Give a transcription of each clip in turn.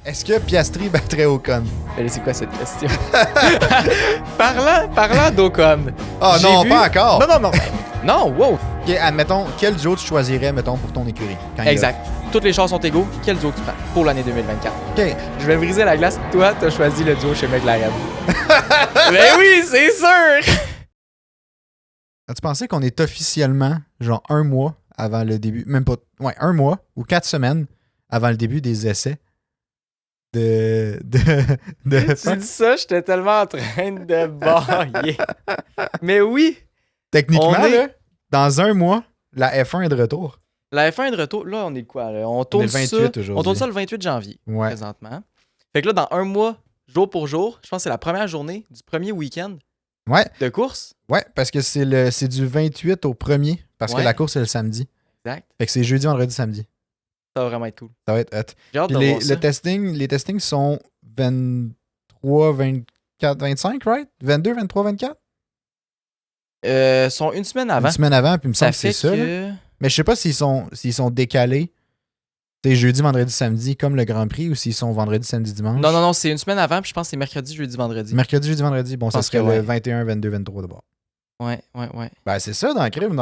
Est-ce que Piastri battrait Ocon? Mais c'est quoi cette question? Parlant d'Ocon. Ah non, pas encore! Non, wow! Ok, admettons, quel duo tu choisirais, mettons, pour ton écurie? Quand Exact. Toutes les chances sont égaux. Quel duo tu prends pour l'année 2024? Ok. Je vais briser la glace. Toi, t'as choisi le duo chez McLaren. Ben oui, c'est sûr! As-tu pensé qu'on est officiellement, genre, un mois avant le début, même pas, ouais, un mois ou 4 semaines avant le début des essais de Tu dis ça, j'étais tellement en train de bailler. Mais oui, Techniquement, on est- là, dans un mois, la F1 est de retour. la F1 est de retour. Là, on est quoi? Là? On On est tourne le 28 ça. aujourd'hui. On tourne ça le 28 janvier, Ouais. présentement. Fait que là, dans un mois, jour pour jour, je pense que c'est la première journée du premier week-end Ouais, de course. ouais, parce que c'est du 28 au 1er, parce que Ouais. la course est le samedi. Exact. Fait que c'est jeudi, vendredi, samedi. Ça va vraiment être cool. Ça va être hot. J'ai hâte Puis de les, voir ça. les testings sont 23, 24, 25, right? 22, 23, 24? Sont une semaine avant. Une semaine avant, puis il me Ça semble que c'est fait ça. là. que... Mais je sais pas s'ils sont décalés. C'est jeudi, vendredi, samedi, comme le Grand Prix, ou s'ils sont vendredi, samedi, dimanche. Non, c'est une semaine avant, puis je pense que c'est mercredi, jeudi, vendredi. Mercredi, jeudi, vendredi. Bon, Je ça pense serait que le ouais. 21, 22, 23 d'abord. Ouais. Ben, c'est ça dans le crime,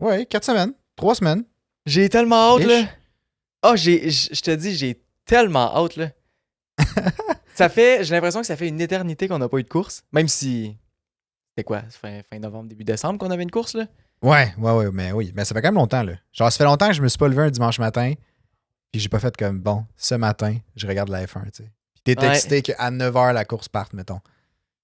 ouais, 4 semaines, 3 semaines. J'ai tellement hâte, Ish. là. Oh, je te dis, j'ai tellement hâte, là. J'ai l'impression que ça fait une éternité qu'on n'a pas eu de course. Même si... C'était quoi? Fin novembre, début décembre qu'on avait une course, là? Ouais, mais oui. Mais ça fait quand même longtemps, là. Genre, ça fait longtemps que je me suis pas levé un dimanche matin, puis j'ai pas fait comme, bon, ce matin, je regarde la F1, tu sais. Puis t'es Ouais. excité qu'à 9h, la course parte, mettons.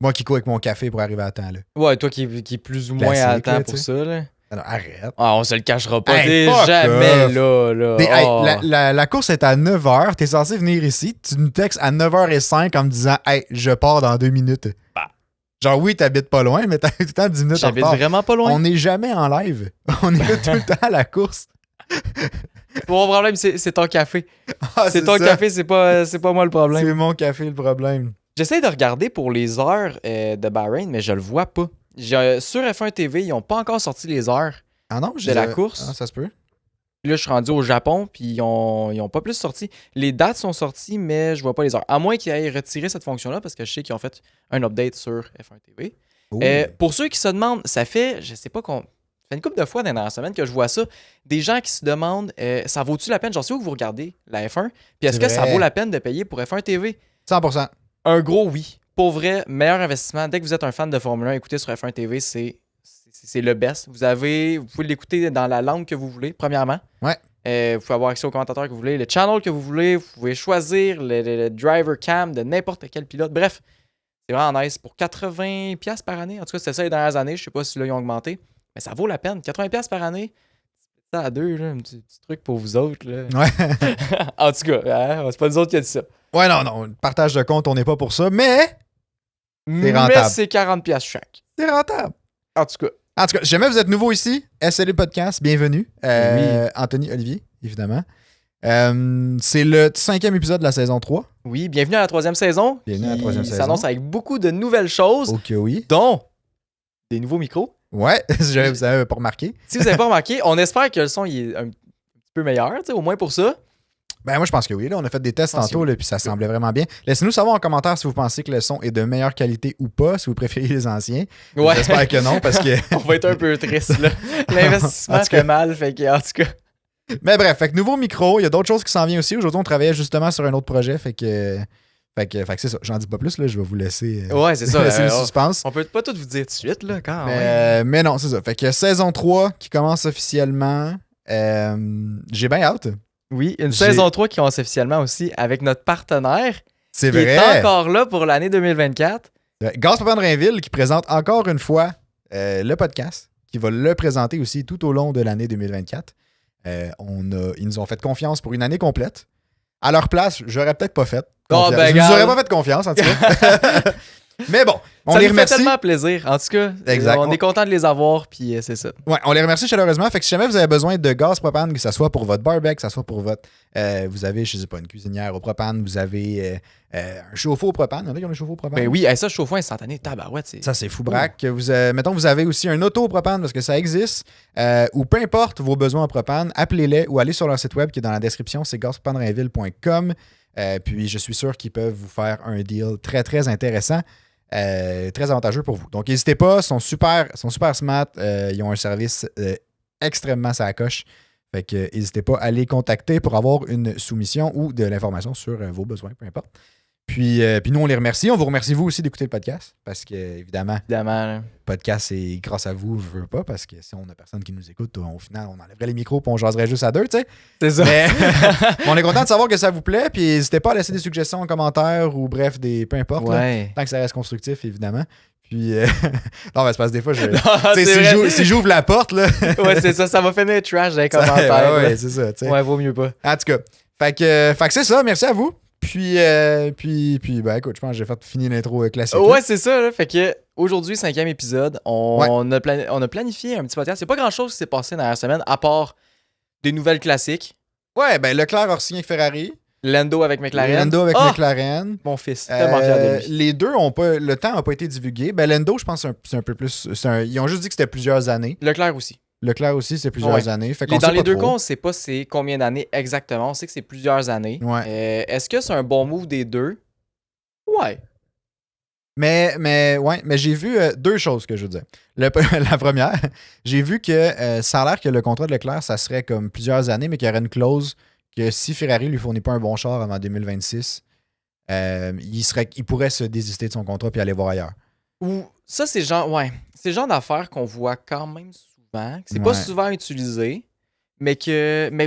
Moi qui cours avec mon café pour arriver à temps, là. Ouais, toi qui est plus ou moins Classique, à temps là, pour tu sais. ça, là. Ah non, arrête. Ah, on se le cachera pas. Hey, T'es fuck jamais off. là. Hey, Oh. la course est à 9h, t'es censé venir ici, tu nous textes à 9h05 en me disant, hey, je pars dans 2 minutes. Bah. Genre, oui, t'habites pas loin, mais t'as tout le temps 10 minutes en J'habite retard. vraiment pas loin. On n'est jamais en live. On est là tout le temps à la course. Mon problème, c'est ton café. Ah, C'est ton ça. café, c'est pas moi le problème. C'est mon café le problème. J'essaie de regarder pour les heures de Bahreïn, mais je le vois pas. Sur F1 TV, ils ont pas encore sorti les heures. Ah non, De la course. Ah, ça se peut. Puis là, je suis rendu au Japon, puis ils ont pas plus sorti. Les dates sont sorties, mais je vois pas les heures. À moins qu'ils aient retiré cette fonction-là, parce que je sais qu'ils ont fait un update sur F1 TV. Ouh. Pour ceux qui se demandent, ça fait, je sais pas ça fait une couple de fois dans la dernière semaine que je vois ça. Des gens qui se demandent, ça vaut-tu la peine? Genre, c'est où que vous regardez la F1? Puis est-ce C'est que ça vrai. vaut la peine de payer pour F1 TV? 100%. Un gros oui. Pour vrai, meilleur investissement. Dès que vous êtes un fan de Formule 1, écoutez sur F1 TV, c'est le best. Vous pouvez l'écouter dans la langue que vous voulez, premièrement. Ouais. Vous pouvez avoir accès aux commentateurs que vous voulez, le channel que vous voulez. Vous pouvez choisir le driver cam de n'importe quel pilote. Bref, c'est vraiment nice. Pour 80$ par année, en tout cas, c'était ça les dernières années. Je sais pas si là, ils ont augmenté. Mais ça vaut la peine. 80$ par année, ça à deux, là, un petit truc pour vous autres. Là. Ouais. En tout cas, hein, c'est pas nous autres qui a dit ça. Ouais, non. Partage de compte, on n'est pas pour ça, mais Mais rentable. c'est 40$ chaque. c'est rentable. En tout cas. En tout cas, si jamais vous êtes nouveau ici, SLE Podcast, bienvenue. Oui. Anthony Olivier, évidemment. C'est le 5e épisode de la saison 3. Oui, bienvenue à la 3e saison. Bienvenue à la 3e qui saison. s'annonce avec beaucoup de nouvelles choses, Ok, oui. dont des nouveaux micros. Ouais, si jamais vous avez pas remarqué. Si vous n'avez pas remarqué, on espère que le son il est un petit peu meilleur, tu sais, au moins pour ça. Ben moi je pense que oui, là, on a fait des tests Je pense tantôt, que là, puis ça semblait vraiment bien. Laissez-nous savoir en commentaire si vous pensez que le son est de meilleure qualité ou pas, si vous préférez les anciens. Ouais. J'espère que non, parce que... On va être un peu triste, là. L'investissement En tout cas. fait mal, fait que, en tout cas. Mais bref, fait que nouveau micro, il y a d'autres choses qui s'en viennent aussi. Aujourd'hui, on travaillait justement sur un autre projet, fait que c'est ça. J'en dis pas plus, là, je vais vous laisser, Ouais, c'est ça. laisser le suspense. On peut pas tout vous dire tout de suite, là, quand même. Mais non, c'est ça. Fait que saison 3 qui commence officiellement. J'ai bien hâte. Oui, une J'ai- saison 3 qui commence officiellement aussi avec notre partenaire, C'est qui est vrai. encore là pour l'année 2024. Gaz Papa de Rainville qui présente encore une fois le podcast, qui va le présenter aussi tout au long de l'année 2024. Ils nous ont fait confiance pour une année complète. À leur place, j'aurais peut-être pas fait confiance. ben, Je nous regarde. aurais pas fait confiance, en tout cas. Mais bon, on Ça les nous fait remercie. tellement plaisir. En tout cas, Exact. on est content de les avoir, puis c'est ça. Ouais, on les remercie chaleureusement. Fait que si jamais vous avez besoin de gaz propane, que ce soit pour votre barbecue, que ce soit pour votre. Vous avez, je sais pas, une cuisinière au propane, vous avez un chauffe-eau au propane. Il y en a qui ont un chauffe-eau au propane. Ben oui, ça, chauffe-eau instantané, tabarouette, c'est... Ça, c'est fou braque. Mettons, vous avez aussi un auto au propane parce que ça existe. Ou peu importe vos besoins en propane, appelez-les ou allez sur leur site web qui est dans la description, c'est gazpropanerainville.com. Puis je suis sûr qu'ils peuvent vous faire un deal très, très intéressant, très avantageux pour vous. Donc, n'hésitez pas, ils sont super smart. Ils ont un service extrêmement à la coche. Fait que n'hésitez pas à les contacter pour avoir une soumission ou de l'information sur vos besoins, peu importe. Puis nous, on les remercie. On vous remercie, vous aussi, d'écouter le podcast. Parce que, évidemment, Évidemment. le podcast, c'est grâce à vous, je veux pas. Parce que si on a personne qui nous écoute, au final, on enlèverait les micros et on jaserait juste à deux, tu sais. C'est ça. Mais on est content de savoir que ça vous plaît. Puis n'hésitez pas à laisser des suggestions en commentaire ou bref, peu importe. Là, tant que ça reste constructif, évidemment. Puis, non, mais c'est parce que des fois, si j'ouvre la porte, là. Ouais, c'est ça, ça va finir trash dans les commentaires. Ouais, c'est ça, tu sais. Ouais, vaut mieux pas. En tout cas, fait que c'est ça, merci à vous. Puis, ben écoute, je pense que j'ai fini l'intro classique. Ouais, c'est ça, là. Fait que aujourd'hui, 5e épisode, on a planifié un petit podcast. C'est pas grand-chose qui s'est passé dans la semaine, à part des nouvelles classiques. Ouais, ben Leclerc a signé avec Ferrari. Lando avec McLaren. McLaren. Mon fils, tellement fier de lui. Les deux le temps n'a pas été divulgué. Ben Lando, je pense que c'est un peu plus. Ils ont juste dit que c'était plusieurs années. Leclerc aussi. Leclerc aussi, c'est plusieurs années. Fait dans les deux cas, on ne sait pas c'est combien d'années exactement. On sait que c'est plusieurs années. Ouais. Est-ce que c'est un bon move des deux? Ouais. Mais j'ai vu deux choses que je veux dire. La première, j'ai vu que ça a l'air que le contrat de Leclerc, ça serait comme plusieurs années, mais qu'il y aurait une clause que si Ferrari lui fournit pas un bon char avant 2026, il pourrait se désister de son contrat puis aller voir ailleurs. Ou ça, c'est le genre d'affaires qu'on voit quand même souvent, que c'est pas souvent utilisé, mais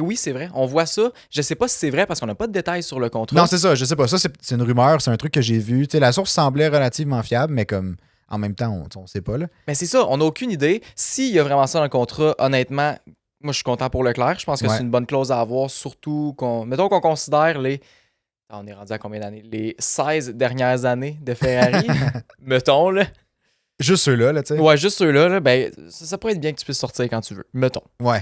oui, c'est vrai, on voit ça. Je sais pas si c'est vrai parce qu'on n'a pas de détails sur le contrat. Non, c'est ça, je sais pas. Ça, c'est une rumeur, c'est un truc que j'ai vu. Tu sais, la source semblait relativement fiable, mais comme en même temps, on sait pas, là. Mais c'est ça, on n'a aucune idée. S'il y a vraiment ça dans le contrat, honnêtement, moi, je suis content pour Leclerc. Je pense que c'est une bonne clause à avoir, surtout mettons qu'on considère on est rendu à combien d'années? Les 16 dernières années de Ferrari, mettons, là. Juste ceux-là, là, tu sais. Ouais, juste ceux-là, là, ben, ça pourrait être bien que tu puisses sortir quand tu veux, mettons. Ouais.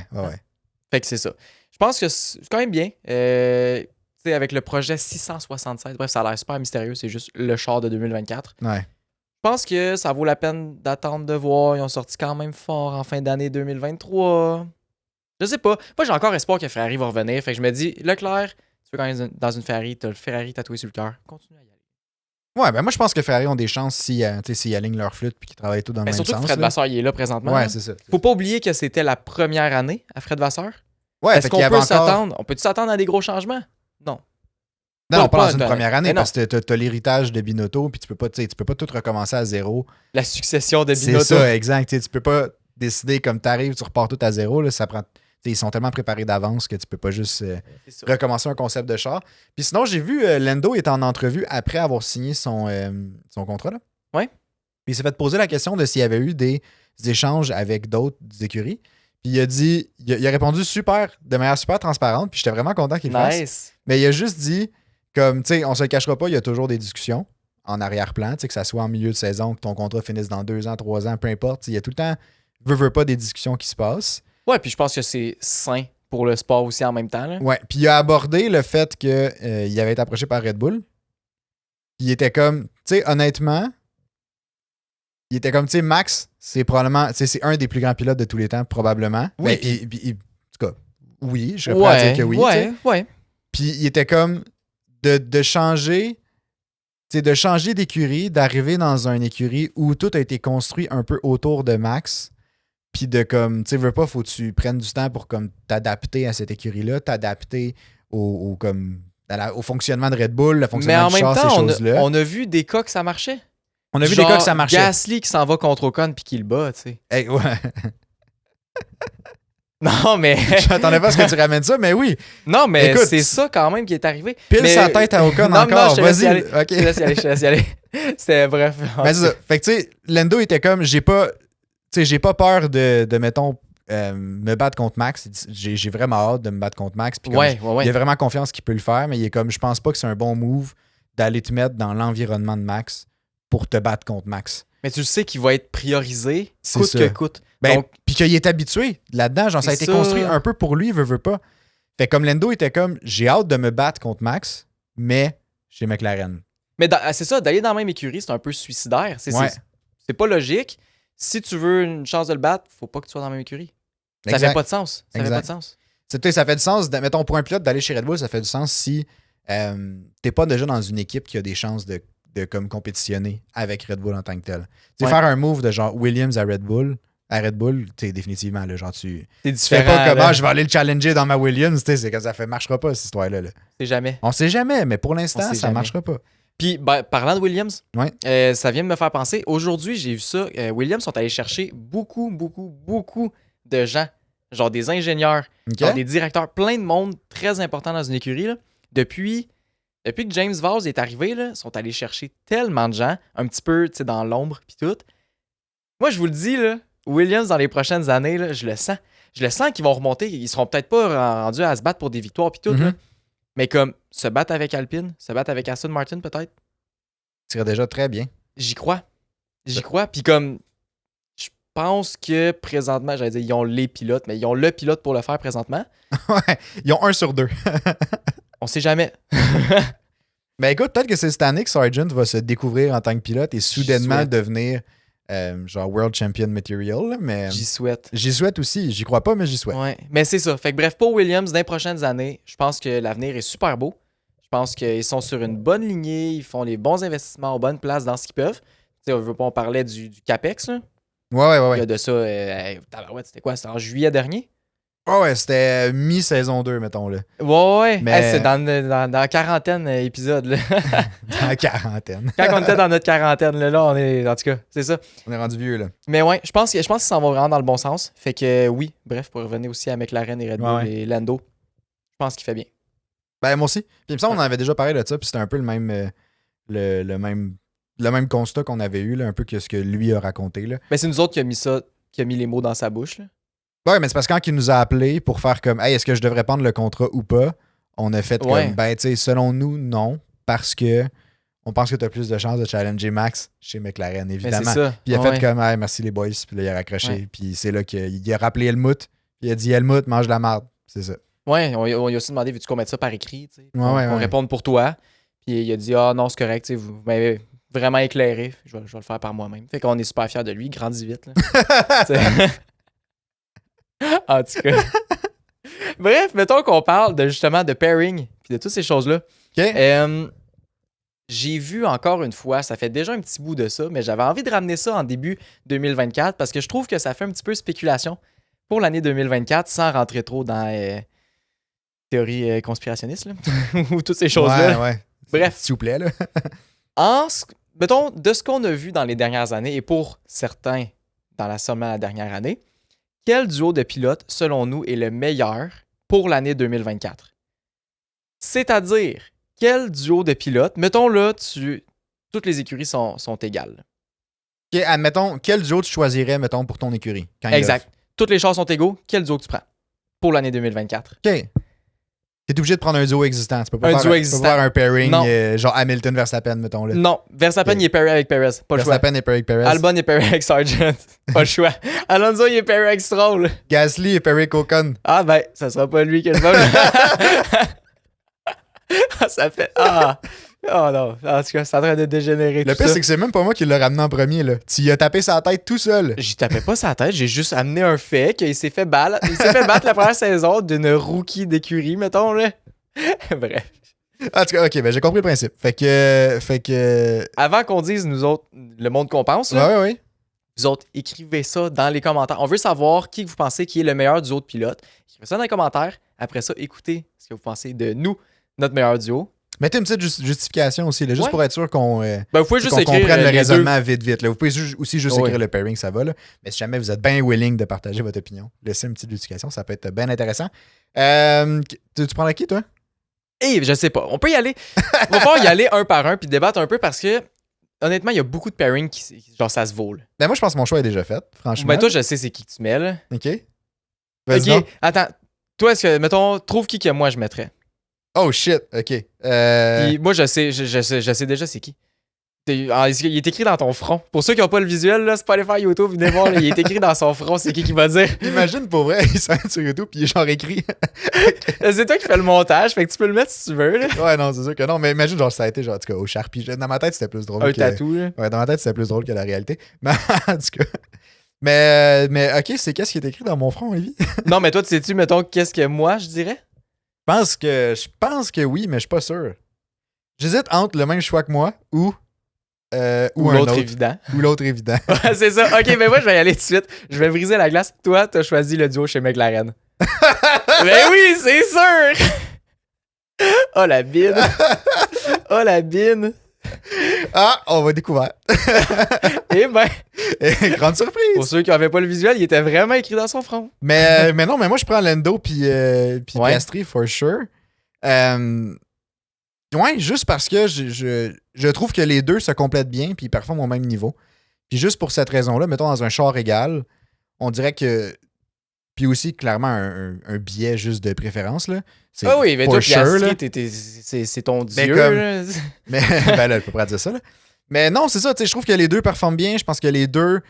Fait que c'est ça. Je pense que c'est quand même bien. Tu sais, avec le projet 676, bref, ça a l'air super mystérieux, c'est juste le char de 2024. Ouais. Je pense que ça vaut la peine d'attendre de voir. Ils ont sorti quand même fort en fin d'année 2023. Je sais pas. Moi, j'ai encore espoir que Ferrari va revenir. Fait que je me dis, Leclerc, tu veux quand même dans une Ferrari, t'as le Ferrari tatoué sur le cœur. Continue à y aller. Ouais, ben moi, je pense que Ferrari ont des chances s'ils alignent leur flûte puis qu'ils travaillent tout dans le même surtout sens. Surtout que Fred Vasseur, il est là présentement. Ouais, c'est ça. Faut pas oublier que c'était la première année à Fred Vasseur. Ouais, est-ce qu'on peut s'attendre? On peut-tu s'attendre à des gros changements? Non. Non, pas dans une première année, parce que t'as l'héritage de Binotto, puis tu peux pas tout recommencer à zéro. La succession de Binotto. C'est ça, exact. Tu peux pas décider comme t'arrives, tu repars tout à zéro. Là, ça prend. Ils sont tellement préparés d'avance que tu peux pas juste recommencer un concept de char. Puis sinon, j'ai vu Lando est en entrevue après avoir signé son contrat. Là. Ouais. Puis il s'est fait poser la question de s'il y avait eu des échanges avec d'autres écuries. Puis il a dit, il a répondu de manière super transparente. Puis j'étais vraiment content qu'il le fasse. Mais il a juste dit, comme, tu sais, on se le cachera pas, il y a toujours des discussions en arrière-plan, tu sais, que ça soit en milieu de saison, que ton contrat finisse dans 2 ans, 3 ans, peu importe. Il y a tout le temps, veut pas des discussions qui se passent. Ouais, puis je pense que c'est sain pour le sport aussi en même temps. Là. Ouais, puis il a abordé le fait qu'il avait été approché par Red Bull. Il était comme, tu sais, honnêtement, il était comme, tu sais, Max, c'est probablement, c'est un des plus grands pilotes de tous les temps, probablement. Oui. Ben, en tout cas, oui, je serais prêt à dire que oui. Ouais. Puis il était comme de changer, tu sais, de changer d'écurie, d'arriver dans une écurie où tout a été construit un peu autour de Max. Puis de comme, tu sais, veux pas, faut que tu prennes du temps pour comme t'adapter à cette écurie-là, t'adapter au fonctionnement de Red Bull, le fonctionnement du char, ces choses-là. On a vu des cas que ça marchait. On a vu des cas que ça marchait. Gasly qui s'en va contre Ocon puis qui le bat, tu sais. Hey, ouais. Non, mais... J'attendais pas à ce que tu ramènes ça, mais oui. Non, mais écoute, c'est ça quand même qui est arrivé. Pile sa tête à Ocon encore. Vas-y. Je te laisse y aller. C'était bref. Mais c'est ça. Fait que tu sais, Lando était comme, j'ai pas peur de mettons, me battre contre Max. J'ai vraiment hâte de me battre contre Max. Puis il a vraiment confiance qu'il peut le faire, mais il est comme, je pense pas que c'est un bon move d'aller te mettre dans l'environnement de Max pour te battre contre Max. Mais tu le sais qu'il va être priorisé coûte que coûte. Ben, puis qu'il est habitué là-dedans. Genre, ça a été construit un peu pour lui, veut pas. Fait comme Lando était comme, j'ai hâte de me battre contre Max, mais chez McLaren. Mais c'est ça, d'aller dans la même écurie, c'est un peu suicidaire. C'est pas logique. Si tu veux une chance de le battre, faut pas que tu sois dans la même écurie. Ça fait pas de sens. Ça fait pas de sens. Ça fait du sens, mettons, pour un pilote d'aller chez Red Bull, ça fait du sens si t'es pas déjà dans une équipe qui a des chances de comme compétitionner avec Red Bull en tant que tel. Tu sais, Ouais. faire un move de genre Williams à Red Bull, tu sais, définitivement, là, genre, tu C'est fais différent. pas comment là. je vais aller le challenger dans ma Williams, tu sais, c'est que ça marchera pas, cette histoire-là. Là. C'est jamais. On sait jamais, mais pour l'instant, On sait ça jamais. marchera pas. Puis, parlant de Williams, Ouais. ça vient de me faire penser. Aujourd'hui, j'ai vu ça. Williams sont allés chercher beaucoup de gens. Genre des ingénieurs, OK? genre des directeurs, plein de monde très important dans une écurie. Là. Depuis que James Vaz est arrivé, là, ils sont allés chercher tellement de gens, un petit peu dans l'ombre puis tout. Moi, je vous le dis, là, Williams, dans les prochaines années, là, je le sens. Je le sens qu'ils vont remonter. Ils seront peut-être pas rendus à se battre pour des victoires puis tout. Mhm. Là. Mais comme se battre avec Alpine, se battre avec Aston Martin peut-être, Ça serait déjà très bien. j'y crois. J'y crois. Puis comme, je pense que présentement, j'allais dire, ils ont les pilotes, mais ils ont le pilote pour le faire présentement. Ouais, ils ont 1 sur 2. On sait jamais. Ben écoute, peut-être que c'est cette année que Sargent va se découvrir en tant que pilote et soudainement souhaite. devenir genre World Champion Material, là, mais J'y souhaite. j'y souhaite aussi. J'y crois pas, mais j'y souhaite. Ouais. Mais c'est ça. Fait que bref, pour Williams, dans les prochaines années, je pense que l'avenir est super beau. Je pense qu'ils sont sur une bonne lignée, ils font les bons investissements aux bonnes places dans ce qu'ils peuvent. Tu sais, on parlait du CAPEX, là. Ouais. Il y a de ça, tabarouette, c'était quoi? C'était en juillet dernier? Ouais, c'était mi-saison 2, mettons, là. Ouais. Mais- Hey, c'est dans la quarantaine épisodes, là. Dans la quarantaine. Quand on était dans notre quarantaine, là, on est. En tout cas, c'est ça. On est rendu vieux, là. Mais ouais, je pense qu'ils s'en vont vraiment dans le bon sens. Fait que oui, bref, pour revenir aussi à McLaren et Red Bull Ouais. et Lando, je pense qu'il fait bien. Ben, moi aussi. Puis il me semble qu'on en avait déjà parlé de ça, puis c'était un peu le même, le même constat qu'on avait eu, là, un peu que ce que lui a raconté, là. Mais c'est nous autres qui a mis les mots dans sa bouche, là. Ouais, mais c'est parce que quand il nous a appelé pour faire comme, hey, est-ce que je devrais prendre le contrat ou pas, on a fait Ouais. comme, ben, tu sais, selon nous, non, parce que on pense que tu as plus de chances de challenger Max chez McLaren, Mais évidemment. c'est ça. Puis il a Ouais. fait comme, hey, merci les boys, puis là, il a raccroché, Ouais. puis c'est là qu'il a rappelé Helmut, puis il a dit, Helmut, mange de la marde, c'est ça. Ouais, on lui a aussi demandé, veux-tu qu'on mette ça par écrit, tu sais, Ouais, qu'on ouais. réponde pour toi. Puis il a dit, ah non, c'est correct, tu sais, vous m'avez vraiment éclairé, je vais le faire par moi-même. Fait qu'on est super fiers de lui, il grandit vite, là. Tu sais. En tout cas. Bref, mettons qu'on parle de justement de pairing puis de toutes ces choses-là. OK? J'ai vu encore une fois, ça fait déjà un petit bout de ça, mais j'avais envie de ramener ça en début 2024 parce que je trouve que ça fait un petit peu spéculation pour l'année 2024 sans rentrer trop dans théorie conspirationniste là, ou toutes ces choses-là. Ouais. Bref. S'il vous plaît, là. Mettons, de ce qu'on a vu dans les dernières années, et pour certains dans seulement la dernière année, quel duo de pilotes, selon nous, est le meilleur pour l'année 2024? C'est-à-dire, quel duo de pilotes, mettons là, toutes les écuries sont égales. OK, admettons, quel duo tu choisirais, mettons, pour ton écurie? Quand il Exact. Toutes les choses sont égaux, quel duo tu prends pour l'année 2024? OK. T'es obligé de prendre un duo existant. Tu peux pas Un faire duo tu peux existant. pas faire un pairing, Non. genre Hamilton Verstappen, mettons, là. Non, Verstappen, Ok. il est pairé avec Perez. Pas le choix. Verstappen et Perez Perez. Albon est pairé avec Sargent. Pas le choix. Alonso, il est pairé avec Stroll. Gasly et Perry Ocon. Ah ben, ça sera pas lui qui le va. Ça fait... Oh non. En tout cas, c'est en train de dégénérer Le tout pire, ça. c'est que c'est même pas moi qui l'ai ramené en premier, là. Tu y as tapé sa tête tout seul. J'y tapais pas sa tête, j'ai juste amené un fait qu'il s'est fait battre. Il s'est fait battre la première saison d'une rookie d'écurie, mettons, là. Bref. En tout cas, ok, ben j'ai compris le principe. Fait que. Avant qu'on dise, nous autres, le monde qu'on pense, là, Ouais. vous autres, écrivez ça dans les commentaires. On veut savoir qui vous pensez qui est le meilleur duo de pilotes. Écrivez ça dans les commentaires. Après ça, écoutez ce que vous pensez de nous, notre meilleur duo. Mettez une petite justification aussi, là, juste Ouais. pour être sûr qu'on Ben, vous pouvez juste qu'on écrire comprenne le les deux. raisonnement vite. Là. Vous pouvez aussi juste Oui. écrire le pairing, ça va. Là. Mais si jamais vous êtes bien willing de partager votre opinion, laissez une petite justification, ça peut être bien intéressant. Tu prends qui, toi? Et je sais pas, on peut y aller. On va falloir y aller un par un puis débattre un peu parce que, honnêtement, il y a beaucoup de pairing qui, genre, ça se vaut. Là. Ben moi, je pense que mon choix est déjà fait, franchement. Ben, toi, je sais c'est qui que tu mets, là. OK. Vas-y donc. Ok, attends. Toi, est-ce que, mettons, trouve qui que moi je mettrais. Oh shit, OK. Puis moi, je sais déjà c'est qui. Il est écrit dans ton front. Pour ceux qui n'ont pas le visuel, là, c'est pas aller faire YouTube, venez voir, là, il est écrit dans son front, c'est qui va dire. Imagine pour vrai, il s'arrête sur YouTube puis il est genre écrit. C'est toi qui fais le montage, fait que tu peux le mettre si tu veux. Là. Ouais, non, c'est sûr que non, mais imagine genre ça a été genre en tout cas au Sharpie. Dans ma tête, c'était plus drôle Un que tatou. Là. Ouais, dans ma tête, c'était plus drôle que la réalité. Mais en tout cas. Mais OK, c'est qu'est-ce qui est écrit dans mon front, Olivier? Non, mais toi, tu sais-tu, mettons, qu'est-ce que moi je dirais? Je pense que oui, mais je suis pas sûr. J'hésite entre le même choix que moi ou un l'autre autre. évident. Ou l'autre évident. Ouais, c'est ça. Ok, mais moi, je vais y aller tout de suite. Je vais briser la glace. Toi, t'as choisi le duo chez McLaren. Ben oui, c'est sûr! Oh la bine! Oh la bine! Ah, on va découvrir. Eh ben, Grande surprise. pour ceux qui n'avaient pas le visuel, il était vraiment écrit dans son front. Mais non, mais moi, je prends Lando puis Ouais. Piastri, for sure. Ouais, juste parce que je trouve que les deux se complètent bien puis ils performent au même niveau. Puis juste pour cette raison-là, mettons dans un char égal, on dirait que... Puis aussi, clairement, un biais juste de préférence, là. C'est Ah oui, mais for toi, sure, là. Piastri, c'est ton dieu. comme- là. Mais ben là, je peux pas dire ça, là. Mais non, c'est ça, tu sais, je trouve que les deux performent bien. Je pense que les deux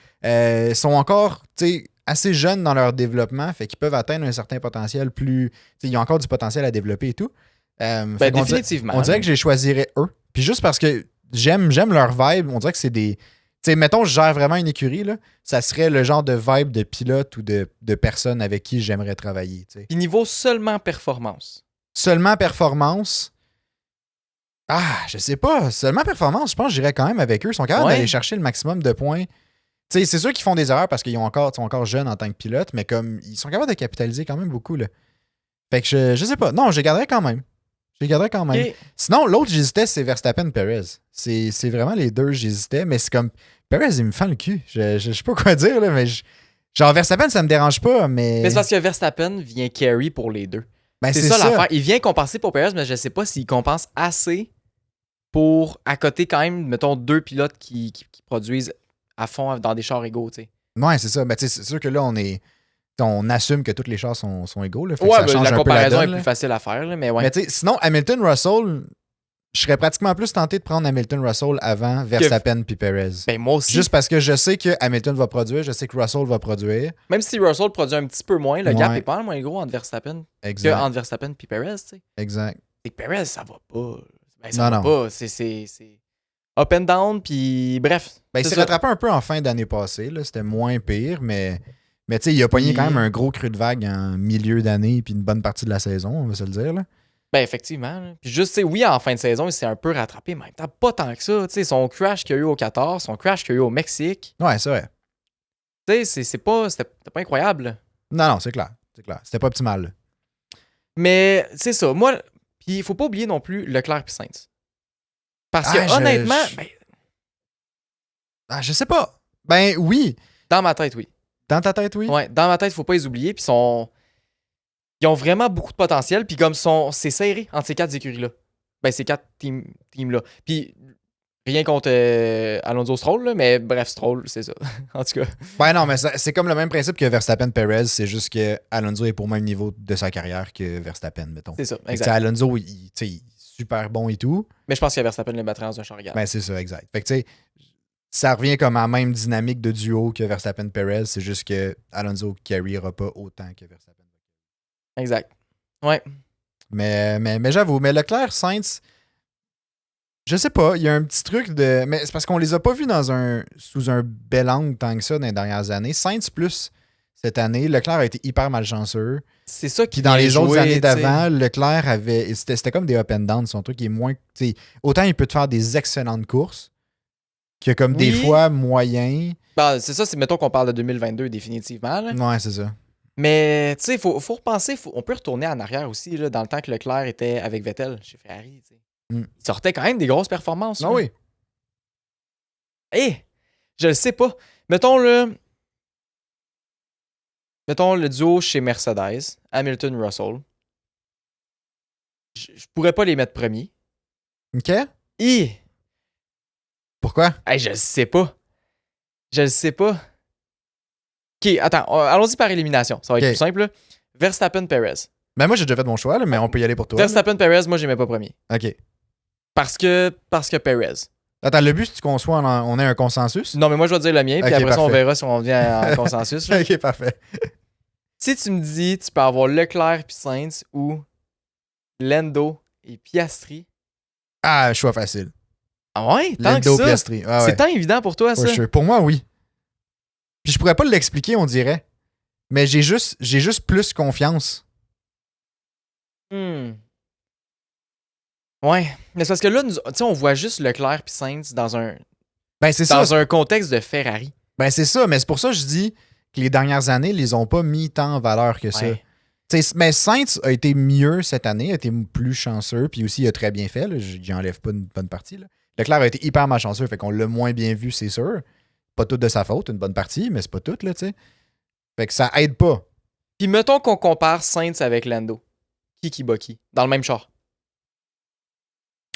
sont encore, tu sais, assez jeunes dans leur développement, fait qu'ils peuvent atteindre un certain potentiel plus... Tu sais, ils ont encore du potentiel à développer et tout. Fait qu'on Définitivement. on dirait que je les choisirais eux. Puis juste parce que j'aime leur vibe, on dirait que c'est des... Tu sais, mettons, je gère vraiment une écurie, là, ça serait le genre de vibe de pilote ou de personne avec qui j'aimerais travailler, tu sais. Puis niveau seulement performance. Seulement performance... Ah, je sais pas. Seulement performance, je pense que j'irais quand même avec eux. Ils sont capables Ouais. d'aller chercher le maximum de points. Tu sais, c'est sûr qu'ils font des erreurs parce qu'ils sont encore jeunes en tant que pilote, mais comme ils sont capables de capitaliser quand même beaucoup, là. Fait que je sais pas. Non, je les garderais quand même. Je les garderais quand même. Ok. Sinon, l'autre, j'hésitais, c'est Verstappen Perez. C'est vraiment les deux, j'hésitais, mais c'est comme. Perez, il me fend le cul. Je sais pas quoi dire, là, mais. Genre, Verstappen, ça me dérange pas, mais. Mais c'est parce que Verstappen vient carry pour les deux. Ben, C'est ça l'affaire. Il vient compenser pour Perez, mais je sais pas s'il compense assez pour à côté quand même, mettons, deux pilotes qui produisent à fond dans des chars égaux, tu sais. Ouais, c'est ça. Ben, tu sais, c'est sûr que là, on assume que tous les chars sont égaux. Là, fait que Ouais, ça change la un peu comparaison donne, est là. plus facile à faire, là, mais ouais. Mais tu sais, sinon, Hamilton-Russell, je serais pratiquement plus tenté de prendre Hamilton-Russell avant Verstappen puis Perez. Ben moi aussi. Juste parce que je sais que Hamilton va produire, je sais que Russell va produire. Même si Russell produit un petit peu moins, le gap Ouais. est pas mal moins gros entre Verstappen que Exact. entre Verstappen puis Perez, tu sais. Exact. Et Perez, ça va pas. Ben, ça Non, va pas. C'est up and down, puis bref. Ben, il c'est s'est ça. rattrapé un peu en fin d'année passée. Là. C'était moins pire, mais tu sais, il a pogné Puis- quand même un gros creux de vague en milieu d'année puis une bonne partie de la saison, on va se le dire. Là. Ben, effectivement. Là. Puis juste, tu sais, oui, en fin de saison, il s'est un peu rattrapé, mais en même temps, pas tant que ça. Tu sais, son crash qu'il y a eu au 14, son crash qu'il y a eu au Mexique, Ouais, c'est vrai. tu sais, c'était pas incroyable. Là. Non, c'est clair. C'est clair. C'était pas optimal. Là. Mais c'est ça. Moi, puis il faut pas oublier non plus Leclerc puis Sainz. Parce que Ah, honnêtement, ben, Ah, je sais pas. Ben oui. dans ma tête, oui. Dans ta tête, oui. Ouais, dans ma tête, faut pas les oublier. Puis ils ont vraiment beaucoup de potentiel. Puis comme c'est serré entre ces quatre écuries-là. Ben, ces quatre teams-là. Puis rien contre Alonso Stroll, là, mais bref, Stroll, c'est ça. En tout cas. Ben non, mais c'est comme le même principe que Verstappen-Perez. C'est juste que Alonso est pour le même niveau de sa carrière que Verstappen, mettons. C'est ça, Fait que, exact. tu sais, Alonso, il est super bon et tout. Mais je pense que Verstappen le battrait dans un char égal. Ben c'est ça, exact. Fait que tu sais, ça revient comme à la même dynamique de duo que Verstappen-Perez. C'est juste que Alonso carryera pas autant que Verstappen. Exact. Ouais. Mais j'avoue, mais Leclerc-Sainz, je sais pas, il y a un petit truc de... Mais c'est parce qu'on les a pas vus sous un bel angle tant que ça dans les dernières années. Sainz plus cette année, Leclerc a été hyper malchanceux. C'est ça qui Puis dans vient les autres jouer, années tu sais. d'avant, Leclerc avait... C'était comme des up and down. Son truc est moins... tu sais, autant il peut te faire des excellentes courses que comme des Oui. fois moyen. Ben, c'est ça, mettons qu'on parle de 2022 définitivement. Là. Ouais, c'est ça. Mais tu sais, il faut repenser, on peut retourner en arrière aussi, là, dans le temps que Leclerc était avec Vettel chez Ferrari. Tu sais. Mm. Il sortait quand même des grosses performances. Non, là. oui. Je le sais pas. Mettons le duo chez Mercedes, Hamilton-Russell. Je pourrais pas les mettre premiers. OK. Et Pourquoi? je le sais pas. Je le sais pas. Ok, attends, allons-y par élimination. Ça va être Ok. plus simple. Là. Verstappen-Perez. Ben moi, j'ai déjà fait mon choix, là, mais on peut y aller pour toi. là. Verstappen-Perez, moi, j'aimais pas premier. OK. Parce que Perez. Attends, le but, c'est qu'on on ait un consensus? Non, mais moi, je vais te dire le mien, puis Ok, après ça, on parfait. verra si on vient en consensus. là. OK, parfait. Si tu me dis, tu peux avoir Leclerc puis Sainz ou Lando et Piastri. Ah, choix facile. Ah ouais, tant Lando que ça. Piastri. Ah, ouais. C'est tant évident pour toi, For ça. sure. Pour moi, oui. Puis je pourrais pas l'expliquer, on dirait. Mais j'ai juste plus confiance. Ouais. Mais c'est parce que là, tu sais, on voit juste Leclerc puis Sainz dans un Ben, c'est ça. contexte de Ferrari. Ben, c'est ça. Mais c'est pour ça que je dis que les dernières années, ils les ont pas mis tant en valeur que ça. Ouais. Mais Sainz a été mieux cette année, a été plus chanceux, puis aussi il a très bien fait. J'y enlève pas une bonne partie. Là. Leclerc a été hyper malchanceux, fait qu'on l'a moins bien vu, c'est sûr. Pas tout de sa faute, une bonne partie, mais c'est pas tout, là, tu sais. Fait que ça aide pas. Puis mettons qu'on compare Sainz avec Lando. Qui bat qui? Dans le même char.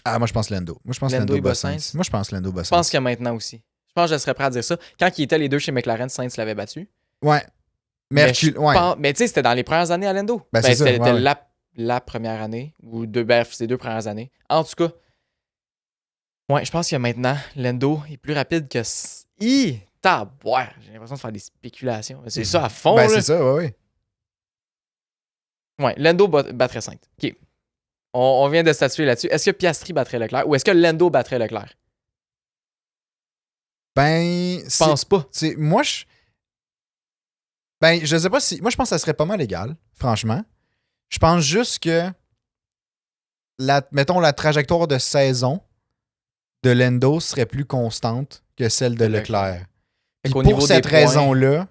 Ah, moi je pense Lando. Moi je pense Lando, Lando il bat bat Sainz. Sainz. Moi je pense Lando bat Je pense Sainz. que maintenant aussi. Je pense que je serais prêt à dire ça. Quand ils étaient les deux chez McLaren, Sainz l'avait battu. Ouais. Mais Ouais. mais tu sais, c'était dans les premières années à Lando. Ben, c'est ça, c'était ouais. la première année. Ou ces 2 premières années. En tout cas, ouais, je pense que maintenant, Lando est plus rapide que. Tabouère! J'ai l'impression de faire des spéculations. C'est ça à fond, Ben, là. c'est ça, ouais. Ouais, Lando battrait Sainz. OK. On vient de statuer là-dessus. Est-ce que Piastri battrait Leclerc ou est-ce que Lando battrait Leclerc? Ben, Je pense pas. moi, je sais pas si. Moi, je pense que ça serait pas mal égal, franchement. Je pense juste que, mettons, la trajectoire de saison de Lando serait plus constante que celle de Leclerc. Puis qu'au niveau pour des cette points- raison-là,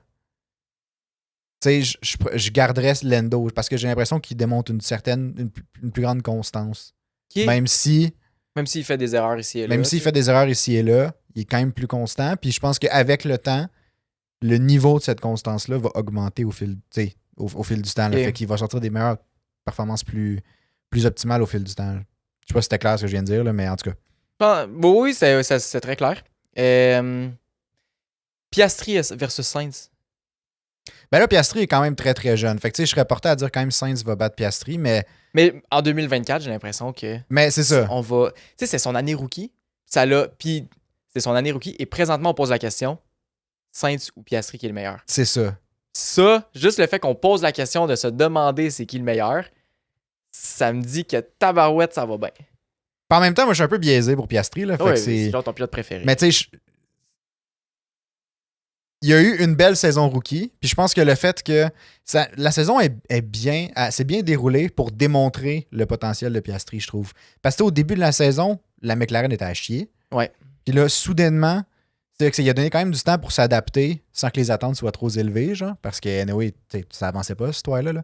tu sais, je garderais Lando parce que j'ai l'impression qu'il démontre une plus grande constance. OK. Même si. Même s'il fait des erreurs ici et là. Même s'il fait des erreurs ici et là, il est quand même plus constant. Puis je pense qu'avec le temps, le niveau de cette constance-là va augmenter au fil du temps. Le Ok. fait qu'il va sortir des meilleures performances plus optimales au fil du temps. Je sais pas si c'était clair ce que je viens de dire, là, mais en tout cas. Oui, c'est très clair. Piastri versus Sainz. Ben là, Piastri est quand même très très jeune. Fait que tu sais, je serais porté à dire quand même Sainz va battre Piastri, mais en 2024, j'ai l'impression que c'est ça. on va. Tu sais, c'est son année rookie. Puis c'est son année rookie. Et présentement, on pose la question Sainz ou Piastri qui est le meilleur? C'est ça. Ça, juste le fait qu'on pose la question de se demander c'est qui le meilleur, ça me dit que tabarouette, ça va bien. Puis en même temps, moi, je suis un peu biaisé pour Piastri. Là, fait Ouais, que c'est genre ton pilote préféré. Mais tu sais, il y a eu une belle saison rookie. Puis je pense que le fait que la saison est bien, c'est bien déroulée pour démontrer le potentiel de Piastri, je trouve. Parce que au début de la saison, la McLaren était à chier. Ouais. Puis là, soudainement, c'est que ça lui a donné quand même du temps pour s'adapter sans que les attentes soient trop élevées, genre. Parce que, anyway, ça avançait pas, cette histoire-là. Là.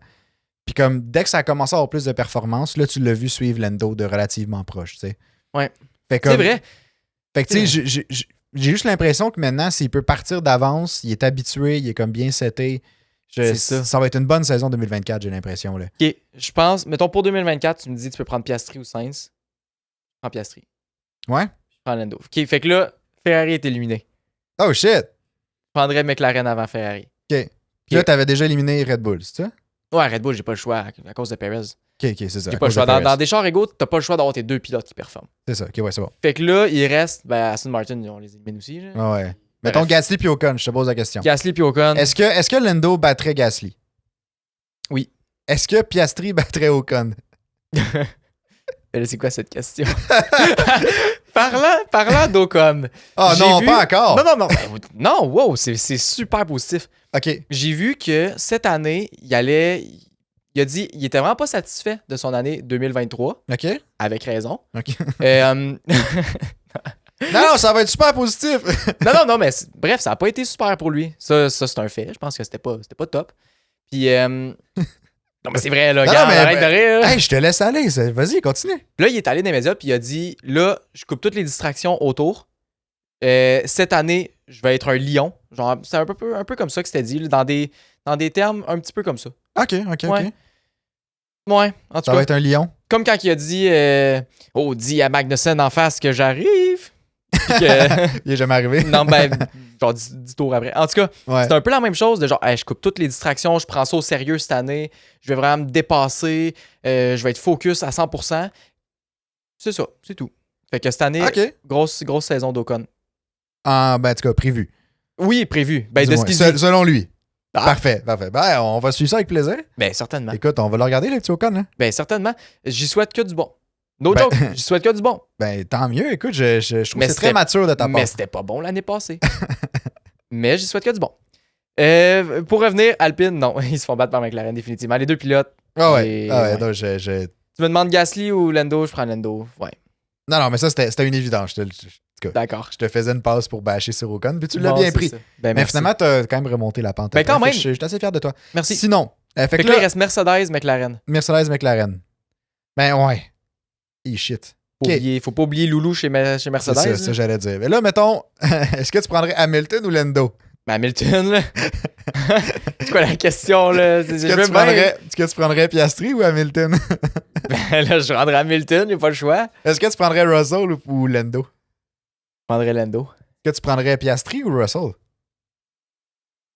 Puis comme, dès que ça a commencé à avoir plus de performance, là, tu l'as vu suivre Lando de relativement proche, tu sais. Ouais. Fait C'est vrai. Fait que, tu sais, j'ai juste l'impression que maintenant, s'il peut partir d'avance, il est habitué, il est comme bien seté. C'est ça. Ça va être une bonne saison 2024, j'ai l'impression. Là. OK, je pense, mettons pour 2024, tu me dis tu peux prendre Piastri ou Sainz. Je prends Piastri. Ouais? Je prends Lando. OK, fait que là, Ferrari est éliminé. Oh shit! Je prendrais McLaren avant Ferrari. OK. Puis là, t'avais déjà éliminé Red Bull, c'est ça? Ouais, Red Bull, j'ai pas le choix à cause de Perez. OK, c'est ça. J'ai pas le choix. Dans des chars égaux, t'as pas le choix d'avoir tes 2 pilotes qui performent. C'est ça, OK, ouais, c'est bon. Fait que là, il reste Aston Martin, on les élimine aussi. Là. Ah ouais. Mettons Gasly puis Ocon, je te pose la question. Gasly puis Ocon. Est-ce que Lando battrait Gasly? Oui. Est-ce que Piastri battrait Ocon? Là, c'est quoi cette question? Parlant d'Ocon. Ah non, pas encore! Non, wow, c'est super positif. OK. J'ai vu que cette année, il a dit il était vraiment pas satisfait de son année 2023, OK? avec raison. OK. Non, Non, ça va être super positif! non, mais bref, ça a pas été super pour lui. Ça c'est un fait. Je pense que c'était pas top. Puis, non, mais c'est vrai, là, Non, gars, mais- arrête de rire. Là. Hey, je te laisse aller. Vas-y, continue. Puis là, il est allé dans les médias, puis il a dit là, je coupe toutes les distractions autour. Cette année, je vais être un lion. Genre, c'est un peu comme ça que c'était dit, là, dans des termes un petit peu comme ça. OK. Ouais. Ouais, en tout Ça cas. va être un lion. Comme quand il a dit dis à Magnussen en face que j'arrive. Puis que- Il est jamais arrivé. non, ben, genre 10 tours après. En tout cas, Ouais. c'est un peu la même chose de genre, hey, je coupe toutes les distractions, je prends ça au sérieux cette année, je vais vraiment me dépasser, je vais être focus à 100%. C'est ça, c'est tout. Fait que cette année, OK. grosse saison d'Ocon. En tout cas, prévu. Oui, prévu. Ben, Du de ce moins. qu'il dit. Selon lui. Ah. Parfait. Ben, on va suivre ça avec plaisir. Ben, certainement. Écoute, on va le regarder, les petits Ocon. Hein? Ben, certainement. J'y souhaite que du bon. No Ben- joke, j'y souhaite que du bon. Ben, tant mieux. Écoute, je trouve Mais que c'est très c'était- mature de ta part. Mais c'était pas bon l'année passée. Mais j'y souhaite que du bon. Pour revenir, Alpine, non, ils se font battre par McLaren définitivement. Les deux pilotes, Ah ouais. Et, Ah ouais, ouais. non, Tu me demandes Gasly ou Lando, je prends Lando. Ouais, non, mais ça, c'était une évidence. En tout cas, d'accord. je te faisais une passe pour bâcher sur Ocon, puis tu l'as Bon, bien c'est pris. ça. Ben, Mais merci. finalement, t'as quand même remonté la pente. Ben, après. quand Fait que même. Je suis assez fier de toi. Merci. Sinon, fait Fait que que là, il là, reste Mercedes, McLaren. Mercedes McLaren. Ben ouais. Shit. Ok. Faut pas oublier Loulou chez C'est Mercedes. ça, là. ça j'allais dire. Mais là, mettons, est-ce que tu prendrais Hamilton ou Lando? Ben, Hamilton, là. C'est quoi la question, là? Est-ce que tu prendrais Piastri ou Hamilton? Ben, là, je prendrais Hamilton, j'ai pas le choix. Est-ce que tu prendrais Russell ou Lando? Je prendrais Lando. Est-ce que tu prendrais Piastri ou Russell?